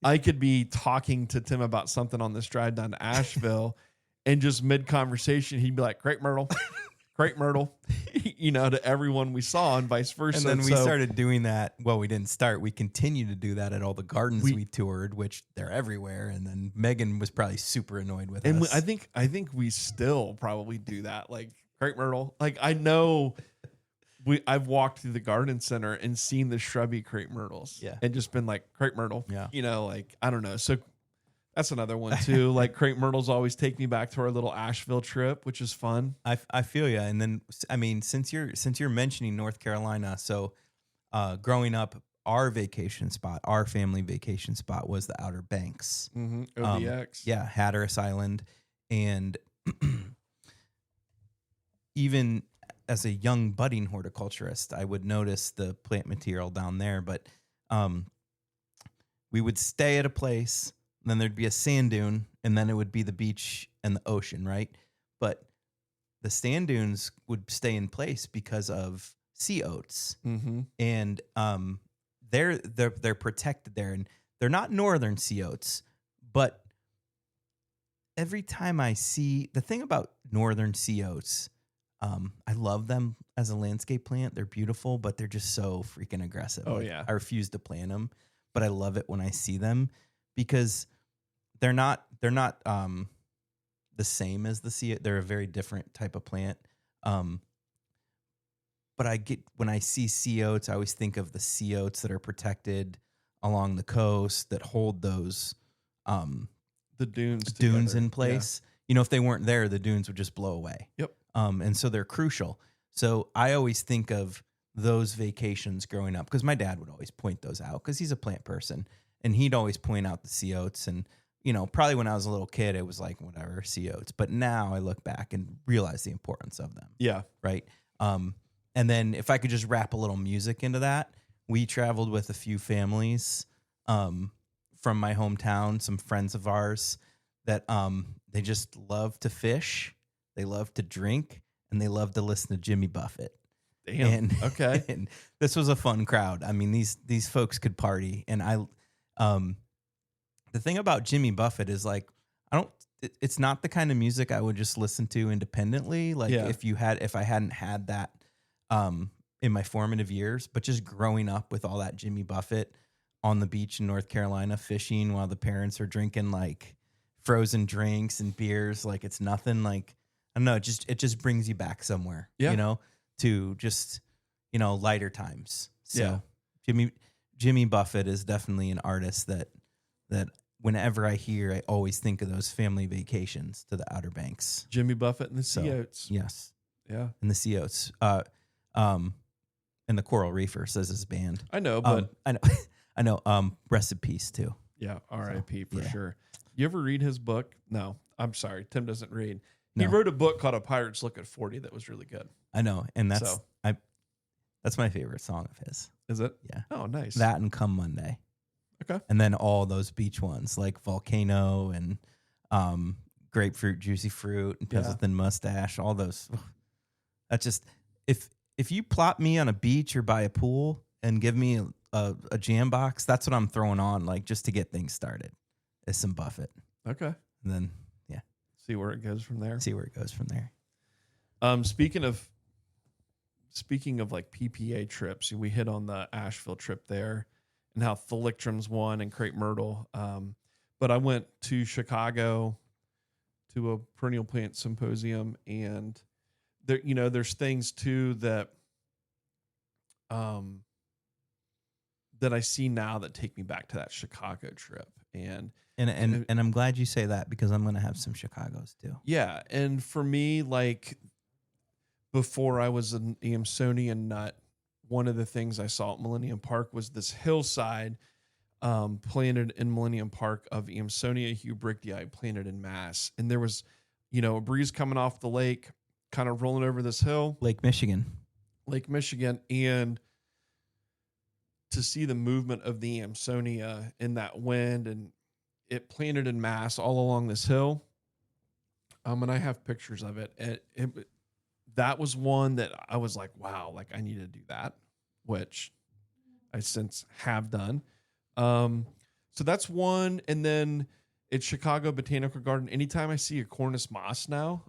I could be talking to Tim about something on this drive down to Asheville and just mid-conversation, he'd be like, crepe myrtle. Great myrtle, to everyone we saw and vice versa. And then we started doing that. Well, we didn't start. We continue to do that at all the gardens we toured, which they're everywhere. And then Megan was probably super annoyed with us. And I think we still probably do that. Like crepe myrtle. Like I know I've walked through the garden center and seen the shrubby crepe myrtles. Yeah. And just been like crepe myrtle. Yeah. Like I don't know. So that's another one too. Like crepe myrtles always take me back to our little Asheville trip, which is fun. I feel you. And then, I mean, since you're mentioning North Carolina, so growing up, our family vacation spot was the Outer Banks. Mm-hmm. ODX. Hatteras Island. And even as a young budding horticulturist, I would notice the plant material down there. But we would stay at a place. Then there'd be a sand dune, and then it would be the beach and the ocean, right? But the sand dunes would stay in place because of sea oats, and they're protected there, and they're not northern sea oats. But every time I see the thing about northern sea oats, I love them as a landscape plant. They're beautiful, but they're just so freaking aggressive. Oh yeah, I refuse to plant them, but I love it when I see them. Because they're not the same as the sea. They're a very different type of plant. But when I see sea oats, I always think of the sea oats that are protected along the coast that hold those the dunes in place. Yeah. If they weren't there, the dunes would just blow away. Yep. And so they're crucial. So I always think of those vacations growing up because my dad would always point those out because he's a plant person. And he'd always point out the sea oats. And, probably when I was a little kid, it was like, whatever, sea oats. But now I look back and realize the importance of them. Yeah. Right. And then if I could just wrap a little music into that, we traveled with a few families from my hometown, some friends of ours that they just love to fish. They love to drink and they love to listen to Jimmy Buffett. Damn. Okay. And this was a fun crowd. I mean, these folks could party. And the thing about Jimmy Buffett is like, it's not the kind of music I would just listen to independently. Like if I hadn't had that, in my formative years, but just growing up with all that Jimmy Buffett on the beach in North Carolina, fishing while the parents are drinking like frozen drinks and beers. Like it's nothing. Like, I don't know. It just brings you back somewhere, to just, lighter times. So Jimmy Buffett is definitely an artist that whenever I hear, I always think of those family vacations to the Outer Banks. Jimmy Buffett and the Sea Oats. Yes. Yeah. And the Sea Oats. And the Coral Reefers as his band. I know, but I know. Rest in peace too. Yeah. R.I.P. for sure. You ever read his book? No, I'm sorry. Tim doesn't read. No. He wrote a book called A Pirate's Look at 40 that was really good. I know. And that's my favorite song of his. Is it? Yeah. Oh, nice. That and Come Monday. Okay. And then all those beach ones like Volcano and Grapefruit, Juicy Fruit, and Pendleton Mustache, all those. That's just, if you plop me on a beach or by a pool and give me a jam box, that's what I'm throwing on, like just to get things started, is some Buffett. Okay. And then, see where it goes from there. Speaking of like PPA trips, we hit on the Asheville trip there and how Thalictrum's won and crepe myrtle. But I went to Chicago to a perennial plant symposium, and there, there's things too that that I see now that take me back to that Chicago trip. And I'm glad you say that because I'm going to have some Chicagos too. Yeah. And for me, like before I was an Eamsonian nut, one of the things I saw at Millennium Park was this hillside planted in Millennium Park of Eamsonia hubrichtii planted in mass. And there was, a breeze coming off the lake, kind of rolling over this hill. Lake Michigan. Lake Michigan, and to see the movement of the Amsonia in that wind, and it planted in mass all along this hill. And I have pictures of it. That was one that I was like, wow, like I need to do that, which I since have done. So that's one. And then at Chicago Botanical Garden, anytime I see a cornus moss now,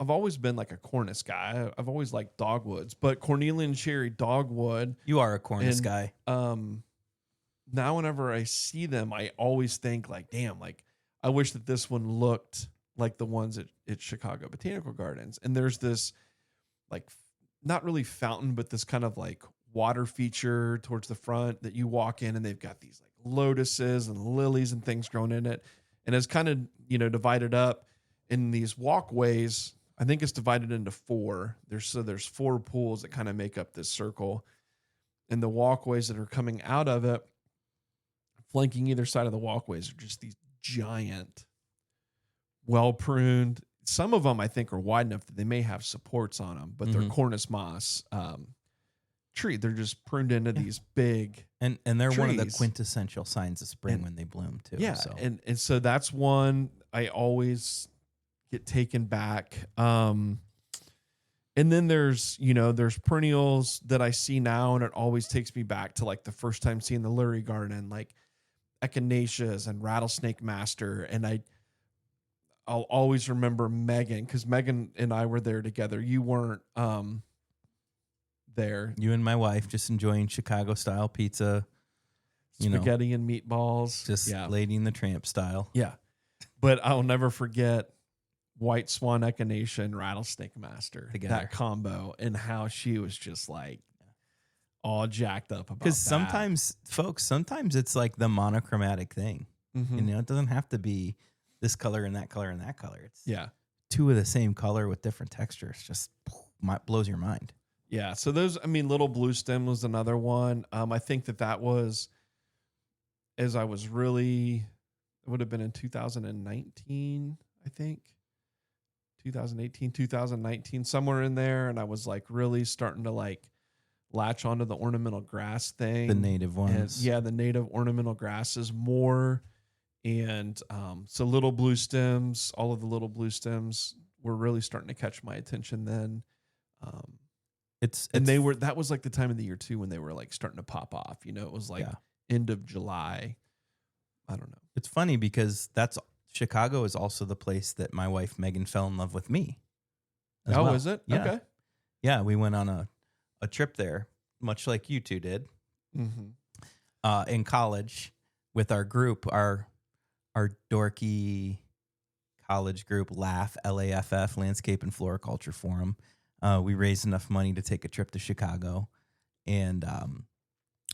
I've always been like a cornus guy. I've always liked dogwoods, but cornelian cherry dogwood. You are a cornus guy. Now whenever I see them, I always think like, damn, like I wish that this one looked like the ones at Chicago Botanical Gardens. And there's this like, not really fountain, but this kind of like water feature towards the front that you walk in, and they've got these like lotuses and lilies and things growing in it. And it's kind of, divided up in these walkways. I think it's divided into four. There's four pools that kind of make up this circle, and the walkways that are coming out of it, flanking either side of the walkways, are just these giant, well pruned. Some of them I think are wide enough that they may have supports on them, but they're cornus moss tree. They're just pruned into these big and they're trees. One of the quintessential signs of spring when they bloom too. Yeah, so. and so that's one I always get taken back. And then there's perennials that I see now, and it always takes me back to like the first time seeing the Lurie Garden, like echinaceas and rattlesnake master. And I'll always remember Megan, because Megan and I were there together. You weren't there. You and my wife just enjoying Chicago style pizza, spaghetti and meatballs, just Lady and the Tramp style. Yeah, but I'll never forget White Swan Echinacea and Rattlesnake Master together. That combo, and how she was just like all jacked up about. Because sometimes it's like the monochromatic thing. It doesn't have to be this color and that color and that color. It's two of the same color with different textures. Just blows your mind. Yeah. So those, Little Blue Stem was another one. I think that was, as I was really, it would have been in 2019, I think. 2018, 2019, somewhere in there. And I was like really starting to like latch onto the ornamental grass thing. The native ones. And, the native ornamental grasses more. And so Little Blue Stems, all of the Little Blue Stems were really starting to catch my attention then. That was like the time of the year too when they were like starting to pop off. It was like end of July. I don't know. It's funny because Chicago is also the place that my wife Megan fell in love with me. Oh, is it? Yeah. Okay. Yeah, we went on a trip there, much like you two did, in college with our group, our dorky college group, LAFF, Landscape and Floriculture Forum. We raised enough money to take a trip to Chicago. And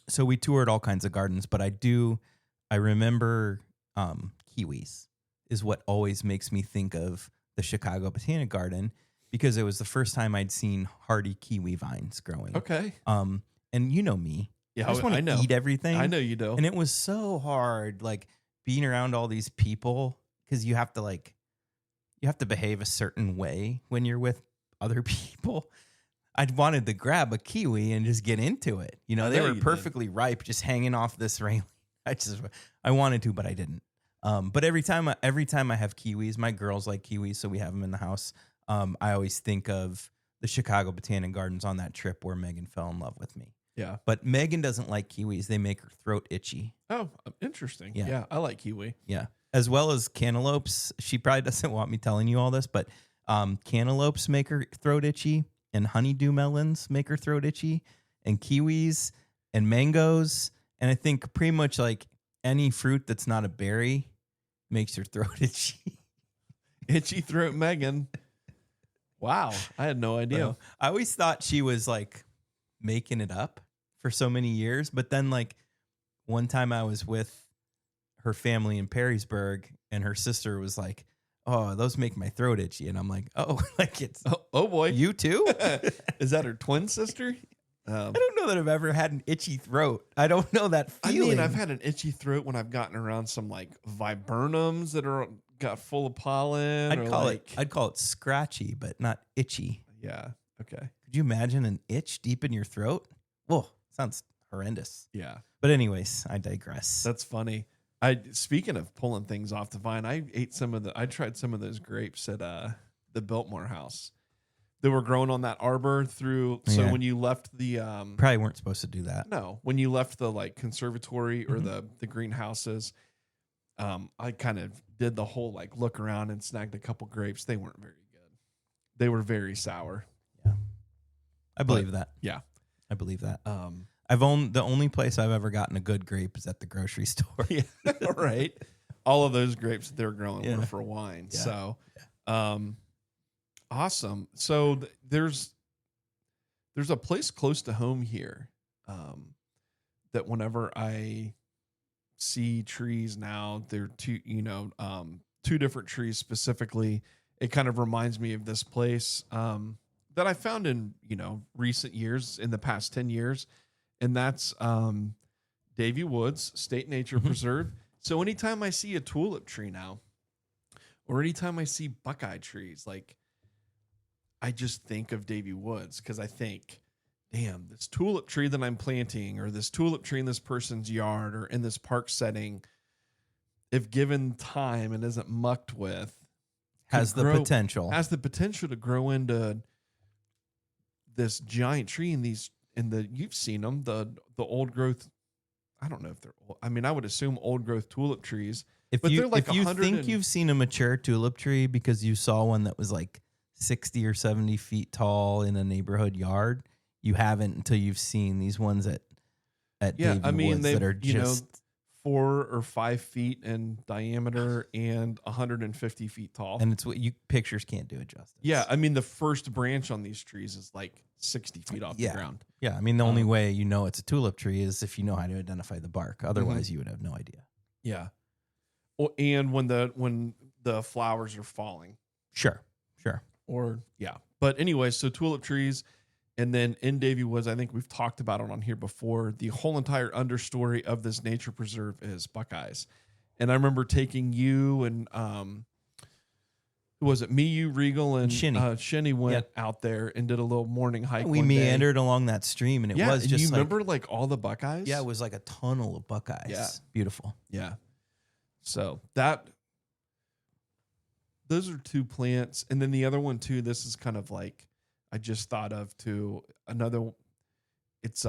so we toured all kinds of gardens, but I remember kiwis is what always makes me think of the Chicago Botanic Garden, because it was the first time I'd seen hardy kiwi vines growing. Okay. And you know me. Yeah, I just want to eat everything. I know you do. And it was so hard, like being around all these people, because you have to behave a certain way when you're with other people. I wanted to grab a kiwi and just get into it. They were perfectly ripe, just hanging off this railing. I wanted to, but I didn't. But every time I have kiwis, my girls like kiwis, so we have them in the house. I always think of the Chicago Botanic Gardens on that trip where Megan fell in love with me. Yeah. But Megan doesn't like kiwis. They make her throat itchy. Oh, interesting. Yeah, I like kiwi. Yeah. As well as cantaloupes. She probably doesn't want me telling you all this, but cantaloupes make her throat itchy, and honeydew melons make her throat itchy, and kiwis and mangoes. And I think pretty much like any fruit that's not a berry makes your throat itchy. Itchy throat Megan. Wow. I had no idea. So, I always thought she was like making it up for so many years. But then like one time I was with her family in Perrysburg, and her sister was like, "Oh, those make my throat itchy." And I'm like, "Oh, like it's oh boy, you too?" Is that her twin sister? I don't know that I've ever had an itchy throat. I don't know that feeling. I've had an itchy throat when I've gotten around some like viburnums that are got full of pollen. I'd call it scratchy, but not itchy. Yeah. Okay. Could you imagine an itch deep in your throat? Whoa, sounds horrendous. Yeah. But anyways, I digress. That's funny. Speaking of pulling things off the vine, I tried some of those grapes at the Biltmore house. They were growing on that arbor through. So when you left the probably weren't supposed to do that. No, when you left the like conservatory or the greenhouses, I kind of did the whole like look around and snagged a couple grapes. They weren't very good. They were very sour. Yeah, I believe that. Yeah, I believe that. The only place I've ever gotten a good grape is at the grocery store. Yeah, right. All of those grapes that they're growing were for wine. Yeah. So, awesome. So there's a place close to home here that whenever I see trees now, they're two different trees specifically. It kind of reminds me of this place that I found in recent years, in the past 10 years. And that's Davy Woods State Nature Preserve. So anytime I see a tulip tree now, or anytime I see buckeye trees, like I just think of Davy Woods because I think, damn, this tulip tree that I'm planting, or this tulip tree in this person's yard or in this park setting, if given time and isn't mucked with, has the potential to grow into this giant tree you've seen them, the old growth. I don't know if they're old. I mean, I would assume old growth tulip trees. If you think you've seen a mature tulip tree because you saw one that was like 60 or 70 feet tall in a neighborhood yard, you haven't until you've seen these ones at Davy Woods that are just 4 or 5 feet in diameter and 150 feet tall. And it's what pictures can't do it justice. Yeah, I mean the first branch on these trees is like 60 feet off the ground. Yeah, I mean the only way you know it's a tulip tree is if you know how to identify the bark. Otherwise, you would have no idea. Yeah. Well, and when the flowers are falling. Sure. But anyway, so tulip trees. And then in Davy Woods, I think we've talked about it on here before. The whole entire understory of this nature preserve is buckeyes. And I remember taking you and who was it? Me, you, Regal, and Shinny went out there and did a little morning hike. We meandered along that stream, and it was just. You remember like all the buckeyes? Yeah, it was like a tunnel of buckeyes. Yeah, beautiful. Yeah. So those are two plants, and then the other one too. This is kind of like. I just thought of too another. It's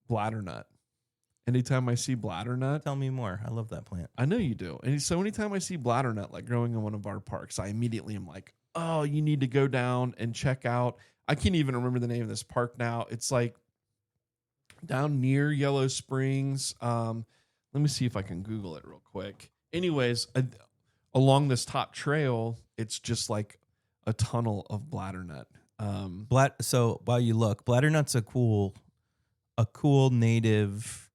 bladdernut. Anytime I see bladdernut, tell me more. I love that plant. I know you do. And so anytime I see bladdernut like growing in one of our parks, I immediately am like, oh, you need to go down and check out. I can't even remember the name of this park now. It's like down near Yellow Springs. Let me see if I can Google it real quick. Anyways, along this top trail, it's just like a tunnel of bladdernut. So while you look, bladdernut's a cool native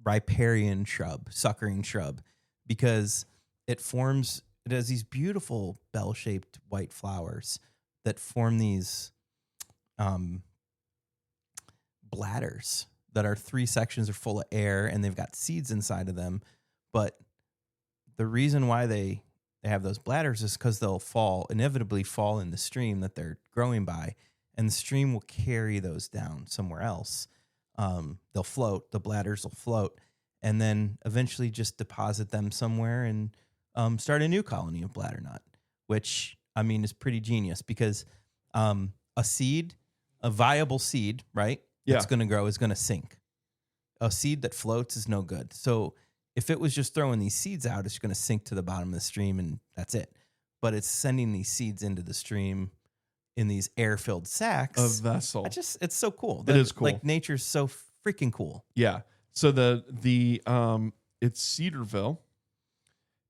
riparian shrub, suckering shrub, because it has these beautiful bell-shaped white flowers that form these bladders that are 3 sections are full of air, and they've got seeds inside of them. But the reason why they have those bladders is because they'll inevitably fall in the stream that they're growing by, and the stream will carry those down somewhere else. They'll float, the bladders will float, and then eventually just deposit them somewhere and start a new colony of bladdernut, which, I mean, is pretty genius because a viable seed, right? Yeah. That's going to grow is going to sink. A seed that floats is no good. So if it was just throwing these seeds out, it's going to sink to the bottom of the stream and that's it. But it's sending these seeds into the stream in these air-filled sacks. A vessel. It's so cool. It is cool. Like nature's so freaking cool. Yeah. So it's Cedarville,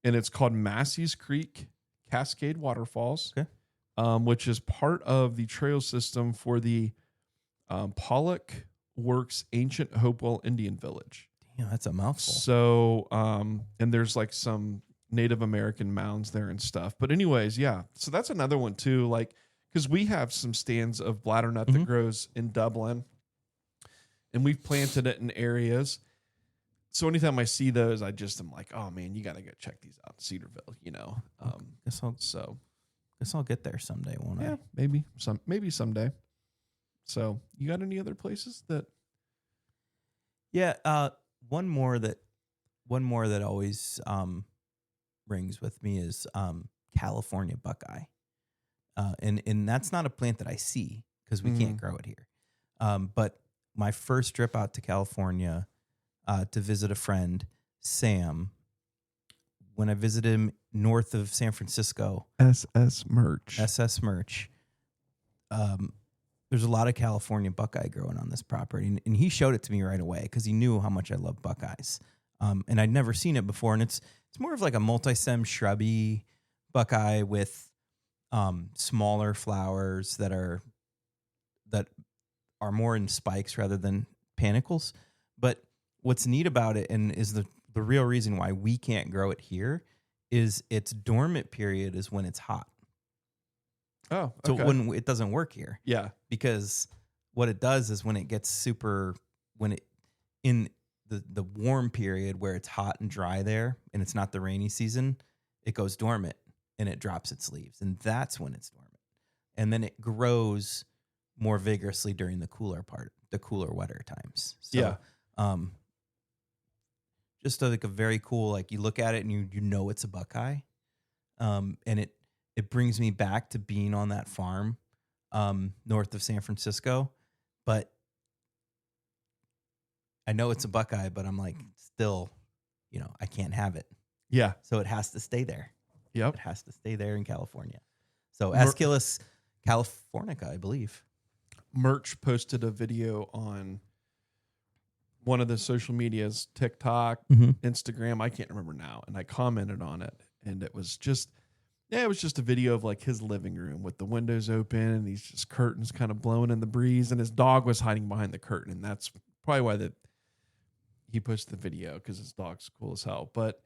and it's called Massey's Creek Cascade Waterfalls, which is part of the trail system for the Pollock Works Ancient Hopewell Indian Village. Yeah, that's a mouthful. So, and there's like some Native American mounds there and stuff. But anyways, yeah. So that's another one too. Like, because we have some stands of bladdernut that grows in Dublin, and we've planted it in areas. So anytime I see those, I just am like, oh man, you got to go check these out, Cedarville. Guess I'll I'll get there someday, won't Yeah, I? maybe someday. So you got any other places that? Yeah. One more that always rings with me is California buckeye. And that's not a plant that I see because we can't grow it here. But my first trip out to California to visit a friend, Sam, when I visited him north of San Francisco, SS Merch. There's a lot of California buckeye growing on this property. And he showed it to me right away because he knew how much I love buckeyes. And I'd never seen it before. And it's more of like a multi-stem shrubby buckeye with smaller flowers that are more in spikes rather than panicles. But what's neat about it, and is the real reason why we can't grow it here, is its dormant period is when it's hot. Oh, okay. So it doesn't work here. Yeah. Because what it does is when it gets in the warm period where it's hot and dry there and it's not the rainy season, it goes dormant and it drops its leaves. And that's when it's dormant. And then it grows more vigorously during the cooler, wetter times. So, just like a very cool, like you look at it and you know it's a buckeye. And it brings me back to being on that farm north of San Francisco. But I know it's a buckeye, but I'm like, still, I can't have it. Yeah. So it has to stay there. Yep. It has to stay there in California. So Aeschylus californica, I believe. Merch posted a video on one of the social medias, TikTok, Instagram. I can't remember now. And I commented on it. And it was just a video of like his living room with the windows open and these just curtains kind of blowing in the breeze. And his dog was hiding behind the curtain. And that's probably why he posted the video, because his dog's cool as hell. But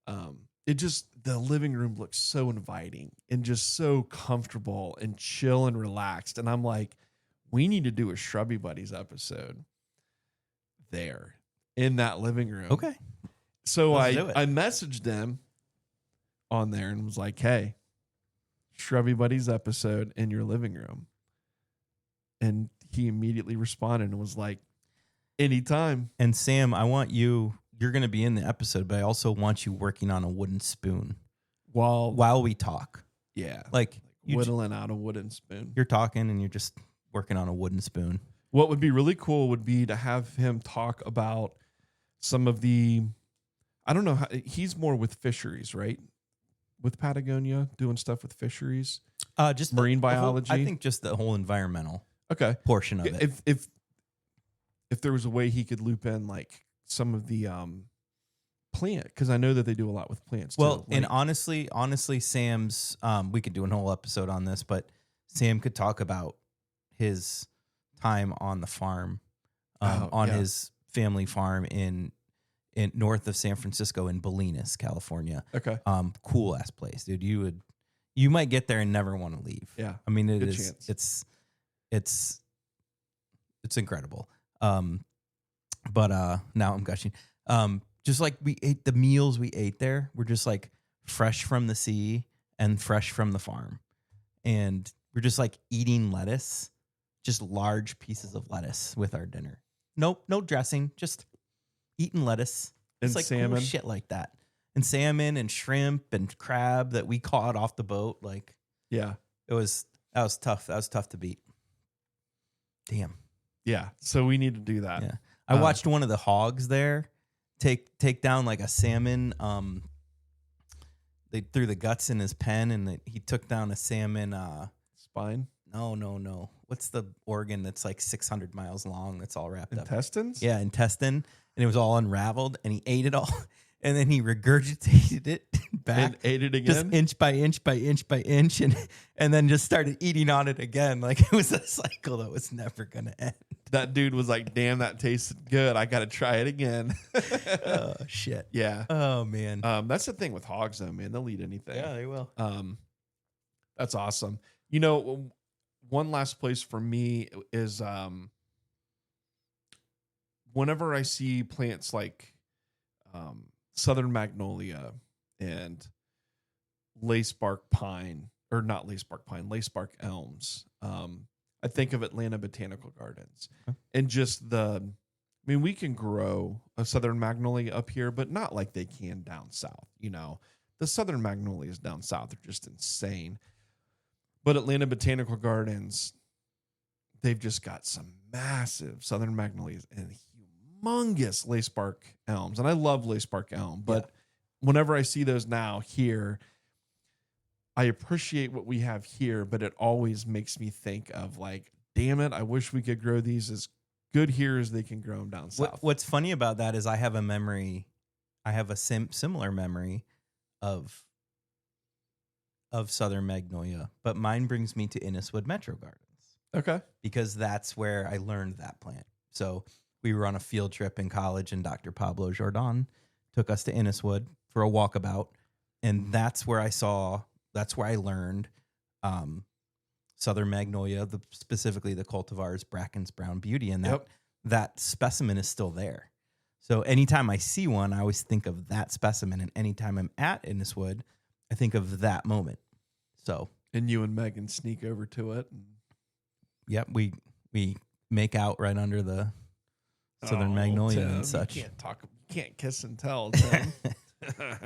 the living room looks so inviting and just so comfortable and chill and relaxed. And I'm like, we need to do a Shrubby Buddies episode there in that living room. Okay. So I messaged them on there and was like, hey, Shrubby Buddies episode in your living room. And he immediately responded and was like, anytime. And Sam, I want you're going to be in the episode, but I also want you working on a wooden spoon while we talk. Yeah. Like whittling out a wooden spoon. You're talking and you're just working on a wooden spoon. What would be really cool would be to have him talk about some of I don't know, he's more with fisheries, right? With Patagonia, doing stuff with fisheries, just marine biology. I think just the whole environmental portion of it. If there was a way he could loop in like some of the plant, because I know that they do a lot with plants. Well, too. And honestly, Sam's we could do a whole episode on this, but Sam could talk about his time on the farm, his family farm in north of San Francisco in Bolinas, California. Okay. Cool ass place, dude. You might get there and never want to leave. Yeah. I mean, Good chance. It's incredible. But now I'm gushing. Just like the meals we ate there were just like fresh from the sea and fresh from the farm. And we're just like eating lettuce, just large pieces of lettuce with our dinner. Nope, no dressing, just eating lettuce. It's like salmon. Cool shit like that. And salmon and shrimp and crab that we caught off the boat. Like, yeah, that was tough. That was tough to beat. Damn. Yeah. So we need to do that. Yeah. I watched one of the hogs there take down like a salmon. They threw the guts in his pen and he took down a salmon. Spine? No. What's the organ that's like 600 miles long that's all wrapped up? Intestines? Yeah, intestine. And it was all unraveled and he ate it all. And then he regurgitated it back. And ate it again? Just inch by inch by inch by inch. And then just started eating on it again. Like it was a cycle that was never going to end. That dude was like, damn, that tasted good. I got to try it again. Oh, shit. Yeah. Oh, man. That's the thing with hogs, though, man. They'll eat anything. Yeah, they will. That's awesome. You know, one last place for me is whenever I see plants like southern magnolia and lace bark pine or not lace bark pine, lace bark elms. I think of Atlanta Botanical Gardens and just we can grow a southern magnolia up here, but not like they can down south. The southern magnolias down south are just insane. But Atlanta Botanical Gardens, they've just got some massive southern magnolias and humongous lace bark elms. And I love lace bark elm, but whenever I see those now here, I appreciate what we have here, but it always makes me think of like, damn it, I wish we could grow these as good here as they can grow them down south. What's funny about that is I have a similar memory of southern magnolia, but mine brings me to Inniswood Metro Gardens. Okay. Because that's where I learned that plant. So we were on a field trip in college, and Dr. Pablo Jordan took us to Inniswood for a walkabout, and that's where I learned southern magnolia, specifically the cultivars Bracken's Brown Beauty, and that specimen is still there. So anytime I see one, I always think of that specimen, and anytime I'm at Inniswood, I think of that moment. So, and you and Megan sneak over to it. Yep, we make out right under the southern magnolia Tim, and such. You can't kiss and tell, Tim.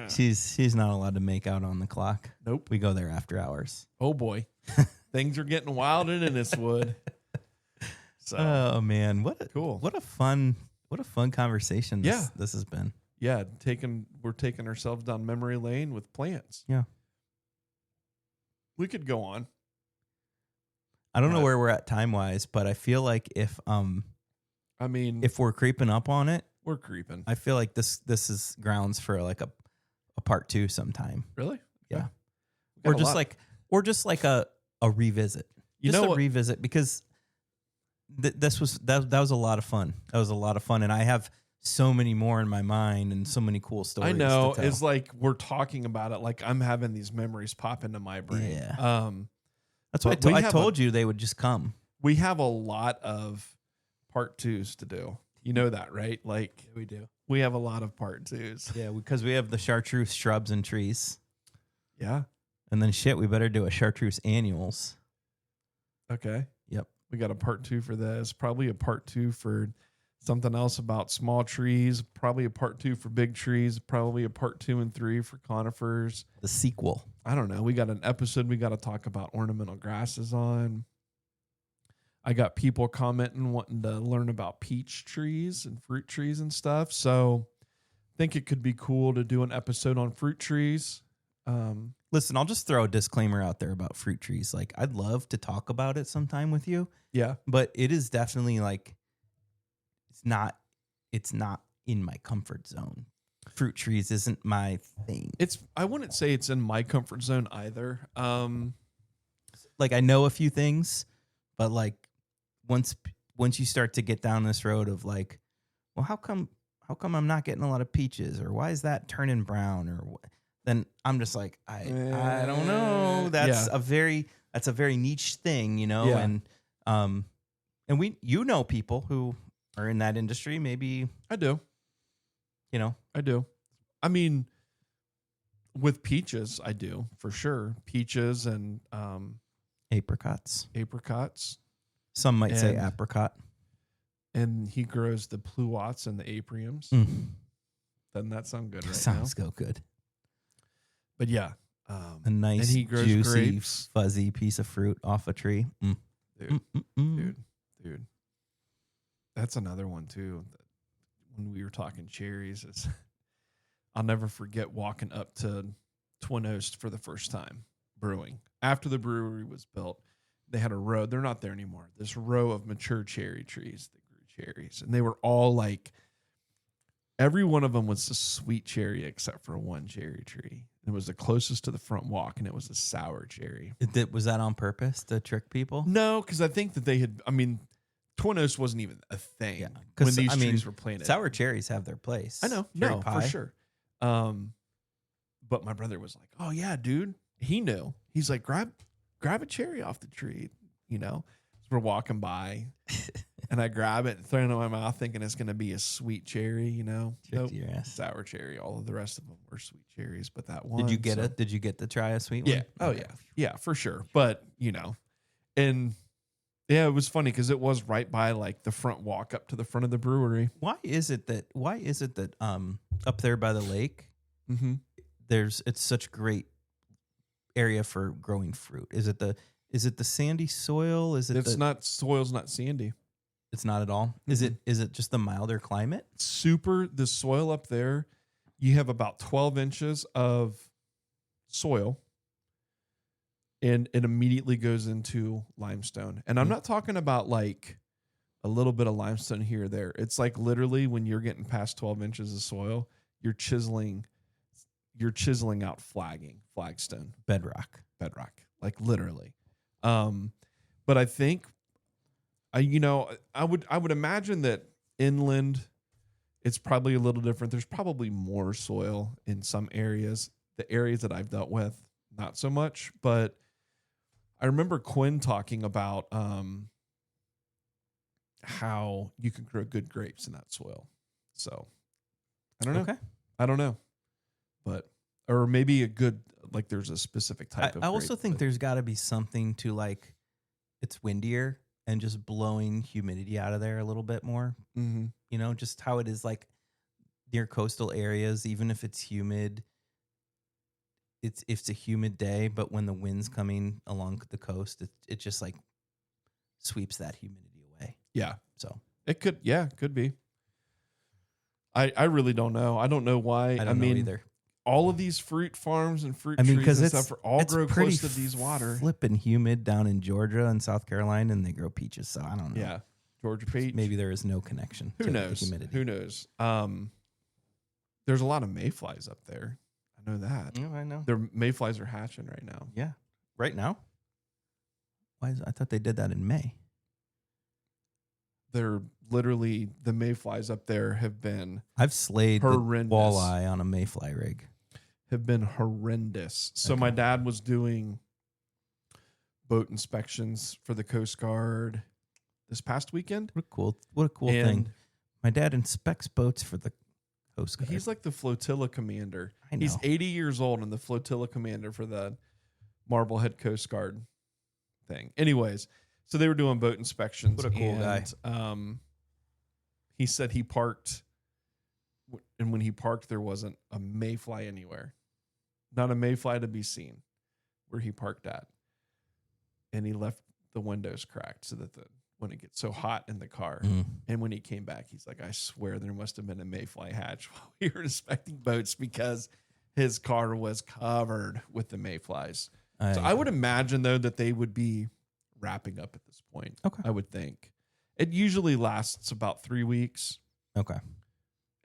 She's not allowed to make out on the clock. Nope. We go there after hours. Oh boy, things are getting wild in Inniswood. So, oh man, what a fun conversation this has been. Yeah, we're taking ourselves down memory lane with plants. Yeah. We could go on. I don't know where we're at time wise, but I feel like if we're creeping up on it, we're creeping. I feel like this is grounds for like a part 2 sometime. Really? Yeah. Or just like a revisit. Revisit, because that was a lot of fun. That was a lot of fun, and I have so many more in my mind and so many cool stories. I know. To tell. It's like we're talking about it, like I'm having these memories pop into my brain. Yeah. That's what I told you they would just come. We have a lot of part 2s to do. You know that, right? Like we do. We have a lot of part 2s. Yeah, because we have the chartreuse shrubs and trees. Yeah. And then we better do a chartreuse annuals. Okay. Yep. We got a part 2 for this. Probably a part 2 for something else about small trees. Probably a part 2 for big trees. Probably a part 2 and 3 for conifers. The sequel. I don't know. We got an episode we got to talk about ornamental grasses on. I got people commenting wanting to learn about peach trees and fruit trees and stuff. So I think it could be cool to do an episode on fruit trees. Listen, I'll just throw a disclaimer out there about fruit trees. Like, I'd love to talk about it sometime with you. Yeah. But it is definitely like, it's not in my comfort zone. Fruit trees isn't my thing. I wouldn't say it's in my comfort zone either. Like, I know a few things, but like once you start to get down this road of like, well, how come I'm not getting a lot of peaches, or why is that turning brown, or what? Then I'm just like, I don't know. That's a very niche thing, you know? Yeah. And we, people who are in that industry, maybe. I do. You know? I do. I mean, with peaches, I do, for sure. Peaches and apricots. Some might say apricot. And he grows the pluots and the apriums. Doesn't that sound good right Sounds good. But yeah. A nice, and he grows juicy, grapes. fuzzy piece of fruit off a tree. Dude. That's another one, too. When we were talking cherries, I'll never forget walking up to Twin Oaks for the first time brewing. After the brewery was built, they had a row. They're not there anymore. This row of mature cherry trees that grew cherries. And they were all like, every one of them was a sweet cherry except for one cherry tree. It was the closest to the front walk, and it was a sour cherry. Was that on purpose to trick people? No, because I think that Twin Oaks wasn't even a thing when these trees were planted. Sour cherries have their place. I know. Cherry pie. For sure. But my brother was like, oh, yeah, dude. He knew. He's like, grab a cherry off the tree, you know. So we're walking by, and I grab it and throw it in my mouth thinking it's going to be a sweet cherry, you know. Nope. Your ass. Sour cherry. All of the rest of them were sweet cherries, but that one. Did you get it? Did you get to try a sweet one? Yeah. Oh, yeah. Yeah, for sure. But, you know, and yeah, it was funny because it was right by like the front walk up to the front of the brewery. Why is it that up there by the lake, it's such great area for growing fruit? Is it the sandy soil? Soil's not sandy. It's not at all. Is it just the milder climate? The soil up there, you have about 12 inches of soil and it immediately goes into limestone. And I'm not talking about like a little bit of limestone here or there. It's like literally when you're getting past 12 inches of soil, you're chiseling out flagstone, bedrock, like literally. But I think I would imagine that inland it's probably a little different. There's probably more soil in some areas. The areas that I've dealt with, not so much. But I remember Quinn talking about how you can grow good grapes in that soil. So I don't know. Okay. I don't know. But or maybe a good like there's a specific type of I also think there's got to be something to like it's windier and just blowing humidity out of there a little bit more. Mm-hmm. You know, just how it is like near coastal areas, even if it's humid, it's a humid day, but when the wind's coming along the coast, it just like sweeps that humidity away. Yeah. So it could be. I really don't know. I don't know why. I don't know either. All of these fruit farms and fruit trees and stuff all grow close to these water. Flipping humid down in Georgia and South Carolina, and they grow peaches. So I don't know. Yeah, Georgia peach. Maybe there is no connection. Who knows? Humidity. Who knows? There's a lot of mayflies up there. I know that. Oh, I know. Their mayflies are hatching right now. Yeah, right now. Why? I thought they did that in May. They're literally the mayflies up there have been. I've slayed horrendous. The walleye on a mayfly rig. Have been horrendous. So my dad was doing boat inspections for the Coast Guard this past weekend. What a cool thing. My dad inspects boats for the Coast Guard. He's like the flotilla commander. I know. He's 80 years old and the flotilla commander for the Marblehead Coast Guard thing. Anyways, so they were doing boat inspections. What a cool guy. He said he parked, and when he parked, there wasn't a mayfly anywhere. Not a mayfly to be seen where he parked at. And he left the windows cracked so that when it gets so hot in the car. And when he came back, he's like, I swear there must have been a mayfly hatch while we were inspecting boats because his car was covered with the mayflies. So I would imagine, though, that they would be wrapping up at this point. Okay. I would think. It usually lasts about 3 weeks. Okay.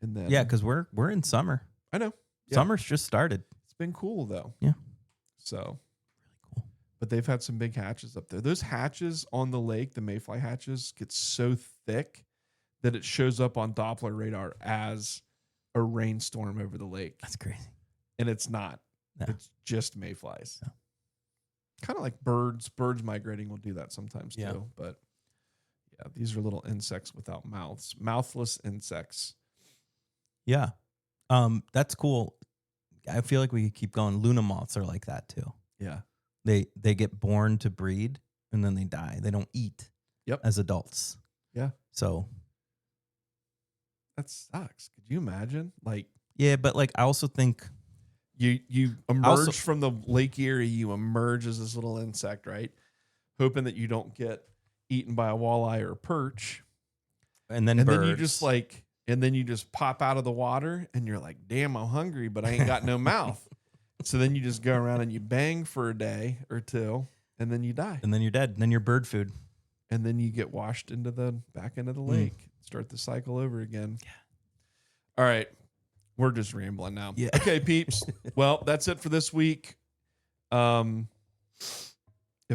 And then because we're in summer. I know. Yeah. Summer's just started. It's been cool, though. Yeah. So really cool. But they've had some big hatches up there. Those hatches on the lake, the mayfly hatches, get so thick that it shows up on Doppler radar as a rainstorm over the lake. That's crazy. And it's not. No. It's just mayflies. No. Kind of like birds. Birds migrating will do that sometimes too. But yeah, these are little insects without mouths. Mouthless insects. Yeah. That's cool. I feel like we could keep going. Luna moths are like that too. Yeah. They get born to breed and then they die. They don't eat as adults. Yeah. So that sucks. Could you imagine? Like, yeah, but like I also think you emerge from the Lake Erie, you emerge as this little insect, right? Hoping that you don't get eaten by a walleye or a perch. And then you just pop out of the water and you're like, damn, I'm hungry, but I ain't got no mouth. So then you just go around and you bang for a day or two and then you die. And then you're dead. And then you're bird food. And then you get washed into the back end of the lake. Start the cycle over again. Yeah. All right. We're just rambling now. Yeah. Okay, peeps. Well, that's it for this week. If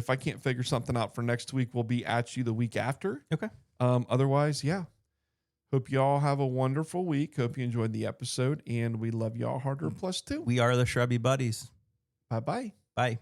I can't figure something out for next week, we'll be at you the week after. Okay. Otherwise, yeah. Hope you all have a wonderful week. Hope you enjoyed the episode, and we love y'all harder +2. We are the Shrubby Buddies. Bye-bye. Bye.